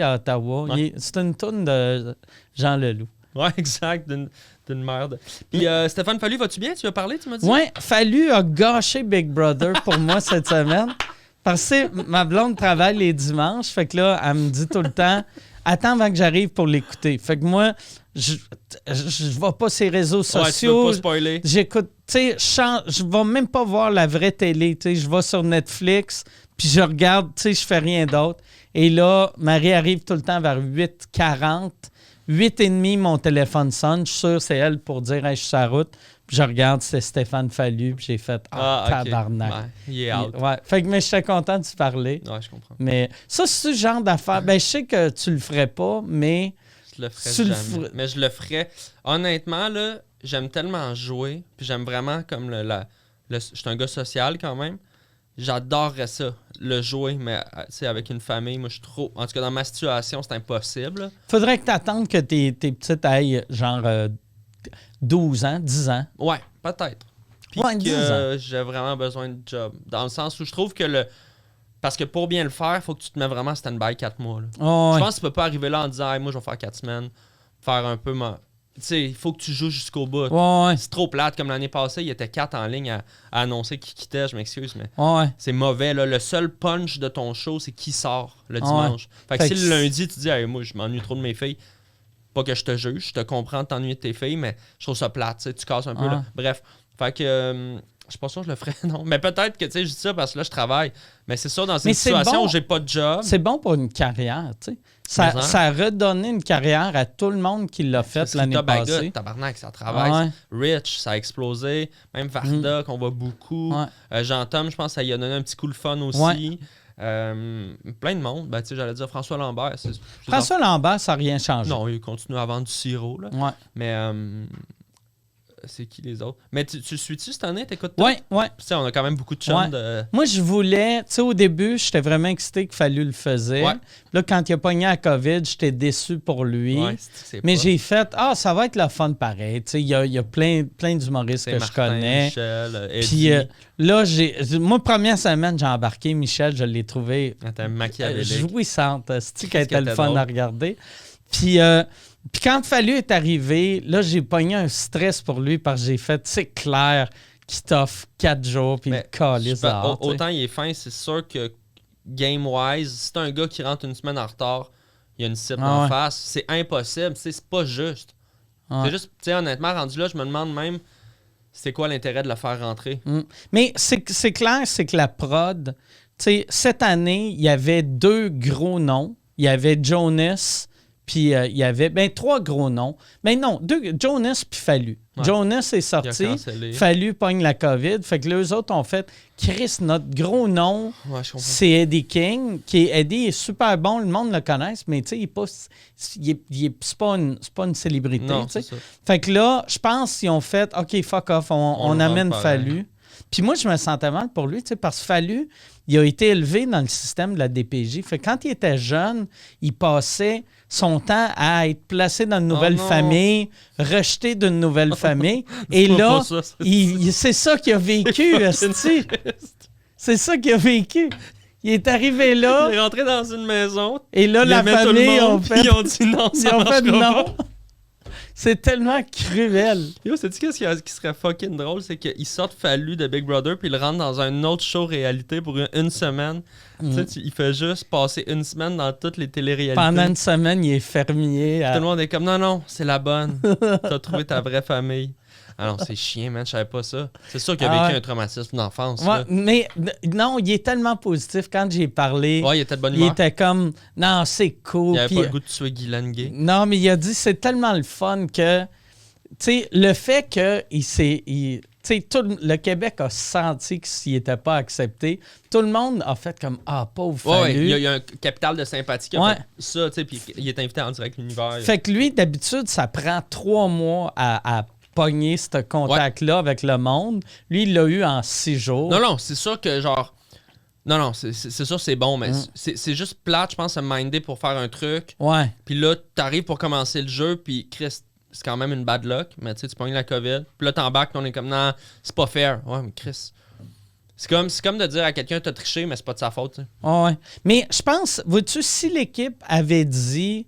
à Ottawa. Okay. C'est une toune de Jean Leloup. Ouais, exact, d'une merde. Puis Stéphane Fallu, vas-tu bien? Tu as parlé, tu m'as dit? Ouais, Fallu a gâché Big Brother pour moi cette semaine. Parce que ma blonde travaille les dimanches, fait que là, elle me dit tout le temps, attends avant que j'arrive pour l'écouter. Fait que moi, je vais pas sur les réseaux sociaux. Ouais, tu peux pas spoiler. J'écoute, tu sais, je vais même pas voir la vraie télé, tu sais, je vais sur Netflix, puis je regarde, tu sais, je fais rien d'autre. Et là, Marie arrive tout le temps vers 8h40. 8h30, mon téléphone sonne. Je suis sûr c'est elle pour dire hey, « je suis sur la route ». Puis je regarde, c'est Stéphane Fallu. Puis j'ai fait « Ah, tabarnak okay. ». Il est out. Ouais. Fait que mais j'étais content de te parler. Ouais, je comprends. Mais ça, c'est ce genre d'affaire. Ben, je sais que tu le ferais pas, mais... Je le ferais jamais. Mais je le ferais. Honnêtement, là, j'aime tellement jouer. Puis j'aime vraiment comme je suis un gars social quand même. J'adorerais ça, le jouer, mais avec une famille, moi je suis trop... En tout cas, dans ma situation, c'est impossible. Faudrait que tu attendes que tes petites aillent genre 12 ans, 10 ans. Ouais, peut-être. Puis ouais, que j'ai vraiment besoin de job. Dans le sens où je trouve que parce que pour bien le faire, il faut que tu te mets vraiment stand-by 4 mois. Là. Oh, je pense que tu peux pas arriver là en disant hey, moi je vais faire 4 semaines, faire un peu ma... Tu sais, il faut que tu joues jusqu'au bout. Ouais. C'est trop plate. Comme l'année passée, il y était 4 en ligne à annoncer qui quittait. Je m'excuse, mais c'est mauvais. Là. Le seul punch de ton show, c'est qui sort le dimanche. Fait que si le lundi, tu dis hey, moi, je m'ennuie trop de mes filles, pas que je te juge, je te comprends de t'ennuyer de tes filles, mais je trouve ça plate. Tu casses un peu. Là. Bref. Fait que... je suis pas sûr que je le ferais, non. Mais peut-être que, tu sais, je dis ça parce que là, je travaille. Mais c'est sûr, dans une situation où j'ai pas de job... C'est bon pour une carrière, tu sais. Ça a redonné une carrière à tout le monde qui l'a fait l'année passée. Tabarnak, ça travaille. Rich, ça a explosé. Même Varda, qu'on voit beaucoup. Jean-Tom, je pense que ça y a donné un petit coup de fun aussi. Plein de monde. Ben, tu sais, j'allais dire François Lambert. François Lambert, ça n'a rien changé. Non, il continue à vendre du sirop, là. Ouais. Mais... c'est qui les autres? Mais tu suis-tu cette année? T'écoutes tout? Ouais. Tu sais, on a quand même beaucoup de chums de... Moi, je voulais... Tu sais, au début, j'étais vraiment excité qu'il Fallu le faisait. Ouais. Là, quand il a pogné la COVID, j'étais déçu pour lui. Ouais, mais j'ai fait... ça va être le fun pareil. Tu sais, il y a plein d'humoristes que Martin, je connais. Michel, puis là, moi, première semaine, j'ai embarqué Michel. Je l'ai trouvé jouissante. C'est-tu qu'elle était le fun drôle à regarder? Puis quand Fallu est arrivé, là, j'ai pogné un stress pour lui parce que j'ai fait, c'est clair qu'il t'offre 4 jours puis il calisse dehors. Autant il est fin, c'est sûr que game-wise, si t'as un gars qui rentre une semaine en retard, il y a une cible en face, c'est impossible, c'est pas juste. C'est juste, tu sais, honnêtement, rendu là, je me demande même, c'est quoi l'intérêt de le faire rentrer? Mais c'est clair, c'est que la prod, tu sais, cette année, il y avait 2 gros noms. Il y avait Jonas... Puis il y avait 3 gros noms. Mais non, Jonas puis Fallu. Ouais. Jonas est sorti, Fallu pogne la COVID. Fait que les autres ont fait Chris, notre gros nom, c'est Eddie King. Eddie est super bon, le monde le connaît, mais tu sais, c'est pas une célébrité. Non, fait que là, je pense qu'ils ont fait OK, fuck off, on amène Fallu. Puis moi, je me sentais mal pour lui, parce que Fallu, il a été élevé dans le système de la DPJ. Fait que quand il était jeune, il passait son temps à être placé dans une nouvelle famille, rejeté d'une nouvelle famille. Et là, c'est ça qu'il a vécu, c'est ça qu'il a vécu. Il est arrivé là. Il est rentré dans une maison. Et là, la famille, ils ont dit non, ça marchera pas. C'est tellement cruel. Yo, sais-tu qu'est-ce qui serait fucking drôle? C'est qu'ils sortent Fallu de Big Brother puis ils le rentrent dans un autre show réalité pour une semaine. Tu sais, il fait juste passer une semaine dans toutes les téléréalités. Pendant une semaine, il est fermier. Tout le monde est comme, non, c'est la bonne. T'as trouvé ta vraie famille. Ah non, c'est chiant, man, je savais pas ça. C'est sûr qu'il a vécu un traumatisme d'enfance. Ouais, mais non, il est tellement positif. Quand j'ai parlé, il était de bonne humeur. Il était comme, non, c'est cool. Il avait pas le goût de tuer Guy Lenguet. Non, mais il a dit, c'est tellement le fun que, tu sais, le fait que tu sais, tout le Québec a senti que s'il n'était pas accepté, tout le monde a fait comme pauvre Fallu. Il y a un capital de sympathie qui a fait ça, tu sais, puis il est invité en direct l'univers. Fait que lui, d'habitude, ça prend 3 mois à pogner ce contact-là avec le monde. Lui, il l'a eu en 6 jours. Non, c'est sûr que genre... Non, c'est sûr c'est bon, mais c'est juste plate, je pense, à minder pour faire un truc. Ouais. Puis là, t'arrives pour commencer le jeu, puis Chris, c'est quand même une bad luck, mais tu sais, tu pognes la COVID. Puis là, t'embarques, on est comme, non, c'est pas fair. Ouais, mais Chris... C'est comme de dire à quelqu'un, t'as triché, mais c'est pas de sa faute. Ouais. Mais je pense, vois-tu, si l'équipe avait dit...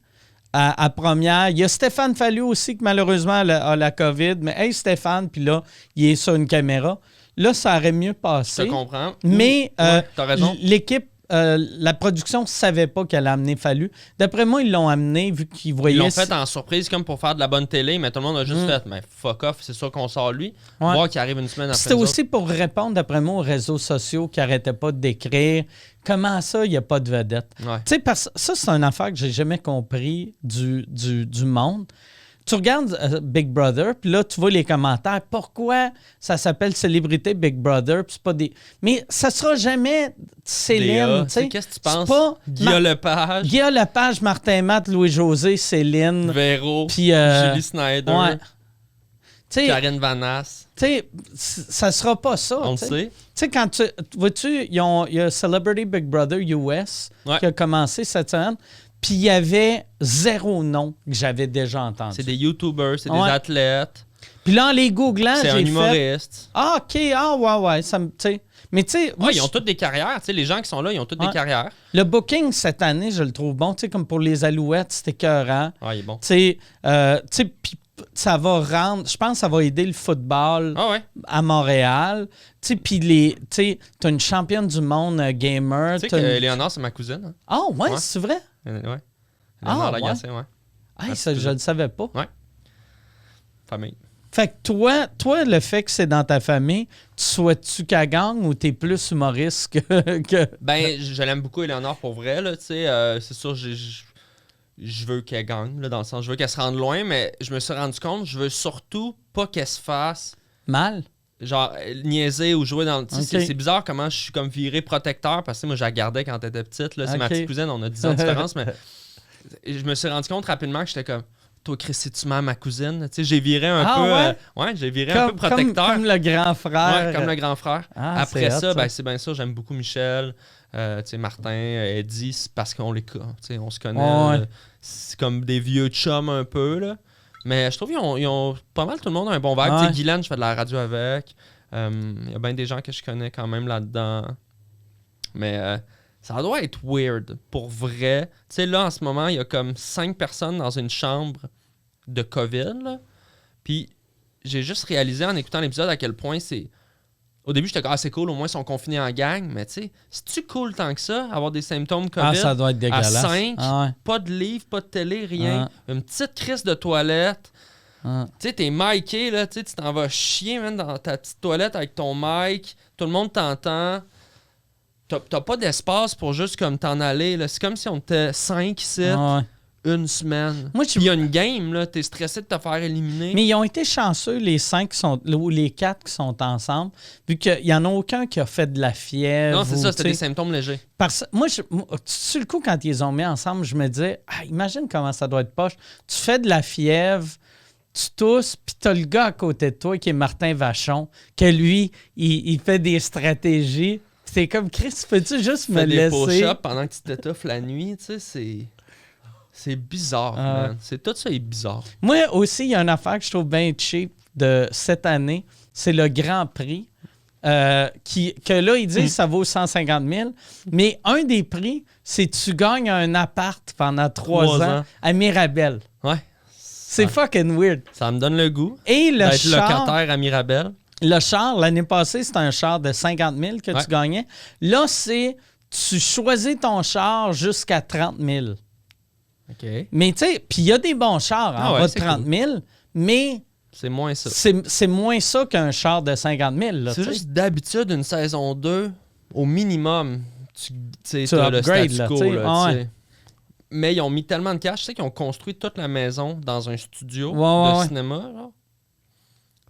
à première. Il y a Stéphane Fallu aussi qui malheureusement a la COVID. Mais hey Stéphane, puis là, il est sur une caméra. Là, ça aurait mieux passé. Je comprends. Mais t'as raison. l'équipe, la production ne savait pas qu'elle a amené Fallu. D'après moi, ils l'ont amené vu qu'ils voyaient... Ils l'ont fait en surprise comme pour faire de la bonne télé, mais tout le monde a juste fait « Mais fuck off, c'est sûr qu'on sort lui. » Voir qu'il arrive une semaine après. C'était aussi pour répondre, d'après moi, aux réseaux sociaux qui n'arrêtaient pas d'écrire. Comment ça, il n'y a pas de vedette? Ouais. Tu sais, parce ça, c'est une affaire que j'ai jamais compris du monde. Tu regardes Big Brother, puis là, tu vois les commentaires. Pourquoi ça s'appelle Célébrité Big Brother? Puis c'est pas des... Mais ça sera jamais Céline, tu sais. Qu'est-ce que tu penses? Pas Guillaume Lepage. Guillaume Lepage, Martin Matt, Louis-José, Céline. Véro. Puis... Julie Snyder. Ouais. Karine Vanasse. Tu sais, ça sera pas ça. On le sait. Tu sais, quand tu... Vois-tu, il y a Celebrity Big Brother US qui a commencé cette semaine. Puis il y avait 0 nom que j'avais déjà entendu. C'est des YouTubers, c'est des athlètes. Puis là, en les googlant, j'ai fait... C'est un humoriste. Ah, OK. Ah, ouais. Ça me... Mais tu sais... Ouais, ils ont toutes des carrières. Les gens qui sont là, ils ont toutes des carrières. Le booking, cette année, je le trouve bon. Tu sais, comme pour les Alouettes, c'était écœurant. Ah, il est bon. Tu sais, puis ça va rendre... Je pense que ça va aider le football à Montréal. Tu sais, puis t'as une championne du monde gamer. Tu sais que Léonore, c'est ma cousine. Hein? Ah, ouais, c'est vrai? Ouais. Ah, Lagacé, ouais. Ah, ça, je le savais pas. Ouais. Famille. Fait que toi, le fait que c'est dans ta famille, tu souhaites-tu qu'elle gagne ou t'es plus humoriste que... Ben, je l'aime beaucoup, Éléonore, pour vrai, là, tu sais. C'est sûr, je veux qu'elle gagne, là, dans le sens, je veux qu'elle se rende loin, mais je me suis rendu compte, je veux surtout pas qu'elle se fasse... Mal? Genre, niaiser ou jouer dans le... C'est bizarre comment je suis comme viré protecteur, parce que moi, je la gardais quand elle était petite, là. C'est ma petite cousine, on a 10 ans de différence, mais je me suis rendu compte rapidement que j'étais comme... Toi, Chris, c'est-tu ma cousine? Tu sais, j'ai viré un peu... j'ai viré un peu protecteur. Comme le grand frère. Ouais, comme le grand frère. Ah, après ça, ben, c'est bien sûr, j'aime beaucoup Michel, tu sais, Martin, Eddie, c'est parce qu'on les tu sais, on se connaît. C'est comme des vieux chums un peu, là. Mais je trouve qu'ils ont pas mal tout le monde a un bon vibe. Tu sais, Guylaine, je fais de la radio avec. Il y a bien des gens que je connais quand même là-dedans. Mais... ça doit être weird, pour vrai. Tu sais, là, en ce moment, il y a comme 5 personnes dans une chambre de COVID, là. Puis, j'ai juste réalisé en écoutant l'épisode à quel point c'est... Au début, j'étais comme, c'est cool, au moins, ils sont confinés en gang. Mais tu sais, c'est-tu cool tant que ça, avoir des symptômes COVID? Ah, ça doit être dégueulasse. À 5, pas de livre, pas de télé, rien. Une petite crise de toilette. Tu sais, t'es micé, là, tu t'en vas chier, man, dans ta petite toilette avec ton mic. Tout le monde t'entend. T'as pas d'espace pour juste comme t'en aller. Là. C'est comme si on était 5 ici, une semaine. Puis il y a une game, là, t'es stressé de te faire éliminer. Mais ils ont été chanceux, les 5 ou les 4 qui sont ensemble, vu qu'il n'y en a aucun qui a fait de la fièvre. Non, c'est ça, c'était des symptômes légers. Moi, sur le coup, quand ils les ont mis ensemble, je me disais, imagine comment ça doit être poche. Tu fais de la fièvre, tu tousses, puis t'as le gars à côté de toi qui est Martin Vachon, que lui, il fait des stratégies. C'est comme, Chris, peux-tu juste me laisser... Tu fais des push-ups pendant que tu t'étouffes la nuit, tu sais, c'est bizarre, man. Tout ça est bizarre. Moi aussi, il y a une affaire que je trouve bien cheap de cette année, c'est le Grand Prix, que là, ils disent que ça vaut 150 000, mais un des prix, c'est que tu gagnes un appart pendant 3 ans à Mirabel. Ouais. C'est fucking weird. Ça me donne le goût d'être locataire à Mirabel. Le char, l'année passée, c'était un char de 50 000 que tu gagnais. Là, c'est tu choisis ton char jusqu'à 30 000. OK. Mais tu sais, puis il y a des bons chars en bas de 30 000, mais... C'est moins ça. C'est moins ça qu'un char de 50 000. Là, c'est juste d'habitude, une saison 2, au minimum, tu as le statu quo. Mais ils ont mis tellement de cash, tu sais qu'ils ont construit toute la maison dans un studio de cinéma, là.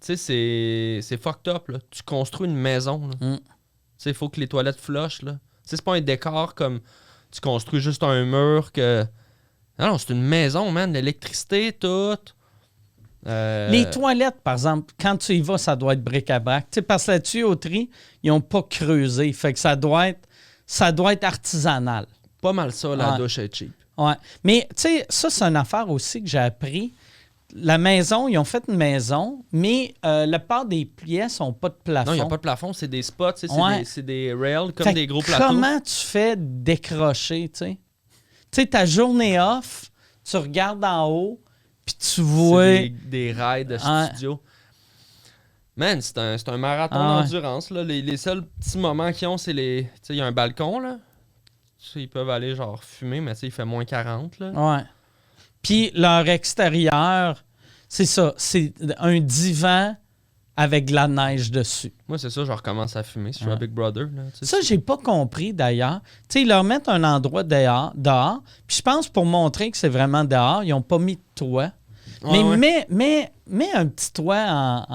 Tu sais, c'est fucked up, là. Tu construis une maison, là. Tu sais, il faut que les toilettes flushent, là. Tu sais, c'est pas un décor comme tu construis juste un mur que... Non, c'est une maison, man. L'électricité, tout. Les toilettes, par exemple, quand tu y vas, ça doit être bric-à-brac. Tu sais, parce que la tuyauterie, ils n'ont pas creusé. Fait que ça doit être artisanal. Pas mal ça, la douche est cheap. Ouais. Mais, tu sais, ça, c'est une affaire aussi que j'ai appris. La maison, ils ont fait une maison, mais la part des pièces n'ont pas de plafond. Non, il n'y a pas de plafond, c'est des spots, c'est des rails comme des gros plateaux. Comment tu fais décrocher, tu sais? Tu sais, ta journée off, tu regardes en haut, puis tu C'est vois... des rails de studio. Man, c'est un marathon d'endurance. Là. Les seuls petits moments qu'ils ont, c'est les... Tu sais, il y a un balcon, là. Ils peuvent aller, genre, fumer, mais tu sais, il fait moins 40, là. Ouais. Puis leur extérieur, c'est ça. C'est un divan avec de la neige dessus. Moi, c'est ça, je recommence à fumer si je suis à Big Brother. Là, ça, j'ai pas compris, d'ailleurs. Tu sais, ils leur mettent un endroit dehors. Puis je pense, pour montrer que c'est vraiment dehors, ils ont pas mis de toit. Mais mets un petit toit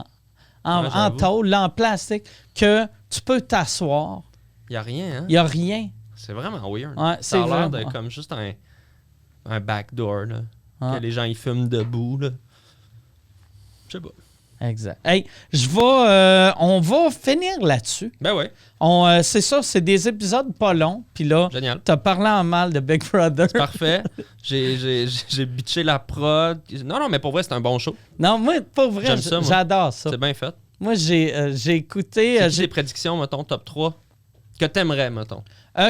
en tôle, là, en plastique, que tu peux t'asseoir. Il n'y a rien, hein? Il n'y a rien. C'est vraiment weird. Ouais, ça a l'air de comme juste un backdoor, là. Que les gens, ils fument debout, là. Je sais pas. Exact. Hey, on va finir là-dessus. Ben ouais. C'est ça, c'est des épisodes pas longs. Puis là, t'as parlé en mal de Big Brother. C'est parfait. J'ai bitché la prod. Non, mais pour vrai, c'est un bon show. Non, moi, pour vrai, j'adore ça. C'est bien fait. Moi, j'ai écouté... J'ai des prédictions, mettons, top 3, que t'aimerais, mettons.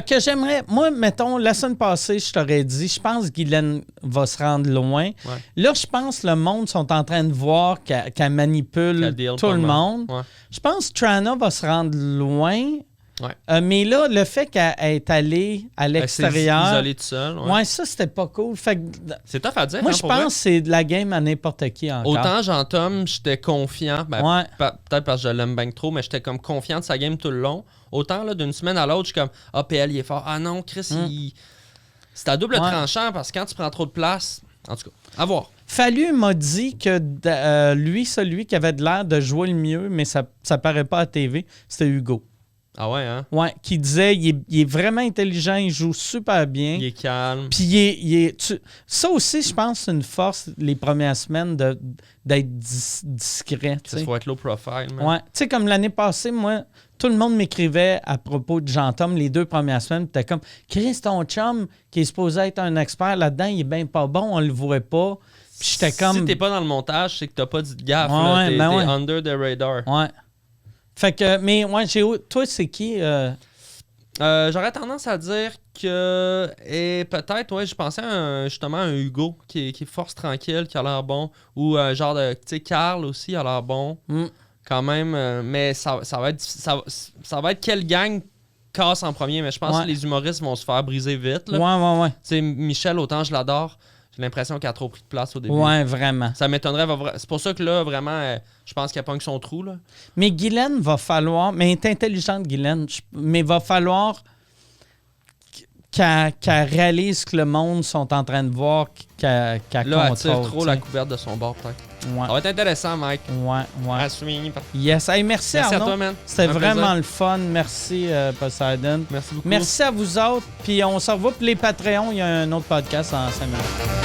Que j'aimerais... Moi, mettons, la semaine passée, je t'aurais dit, je pense que Guylaine va se rendre loin. Ouais. Là, je pense que le monde sont en train de voir qu'elle manipule tout le monde. Ouais. Je pense que Trana va se rendre loin. Ouais. Mais là, le fait qu'elle est allée à l'extérieur... Elle s'est isolée toute seule. Ouais, ça, c'était pas cool. Fait que, c'est tough à dire. Moi, je pense que c'est de la game à n'importe qui encore. Autant Jean-Tom, j'étais confiant. Peut-être parce que je l'aime bien trop, mais j'étais comme confiant de sa game tout le long. Autant, là, d'une semaine à l'autre, je suis comme « Ah, PL, il est fort. Ah non, Chris, c'est à double tranchant parce que quand tu prends trop de place... » En tout cas, à voir. Fallu m'a dit que lui, celui qui avait de l'air de jouer le mieux, mais ça paraît pas à TV, c'était Hugo. Ah ouais, hein? Ouais, qui disait il est vraiment intelligent, il joue super bien. Il est calme. Puis ça aussi, je pense, c'est une force les premières semaines d'être discret. Il faut être low profile. Man. Ouais. Tu sais, comme l'année passée, moi, tout le monde m'écrivait à propos de Jean-Tom les 2 premières semaines. Puis t'es comme, Chris, ton chum, qui est supposé être un expert là-dedans, il est bien pas bon, on le voit pas. Puis j'étais comme... Si t'es pas dans le montage, c'est que t'as pas dit de gaffe. Là. T'es under the radar. Ouais. Fait que, mais ouais, toi, c'est qui? J'aurais tendance à dire que, et peut-être, je pensais justement à un Hugo qui est force tranquille, qui a l'air bon, ou genre de, tu sais, Carl aussi a l'air bon, quand même, mais ça va être quelle gang casse en premier, mais je pense que les humoristes vont se faire briser vite. Là. Ouais. Tu sais, Michel, autant je l'adore. J'ai l'impression qu'elle a trop pris de place au début. Ouais, vraiment. Ça m'étonnerait. C'est pour ça que là, vraiment, je pense qu'elle pogne son trou. Là. Mais Guylaine va falloir... Mais elle est intelligente, Guylaine. Mais va falloir qu'elle réalise que le monde sont en train de voir qu'elle là, contrôle. Elle tire trop la couverte de son bord, peut-être. Ouais. Ça va être intéressant, Mike. Ouais. À suivre. Yes. Hey, merci à Arnaud. Toi, man. C'était vraiment le fun. Merci, Poseidon. Merci beaucoup. Merci à vous autres. Puis on se revoit pour les Patreons. Il y a un autre podcast en 5 minutes.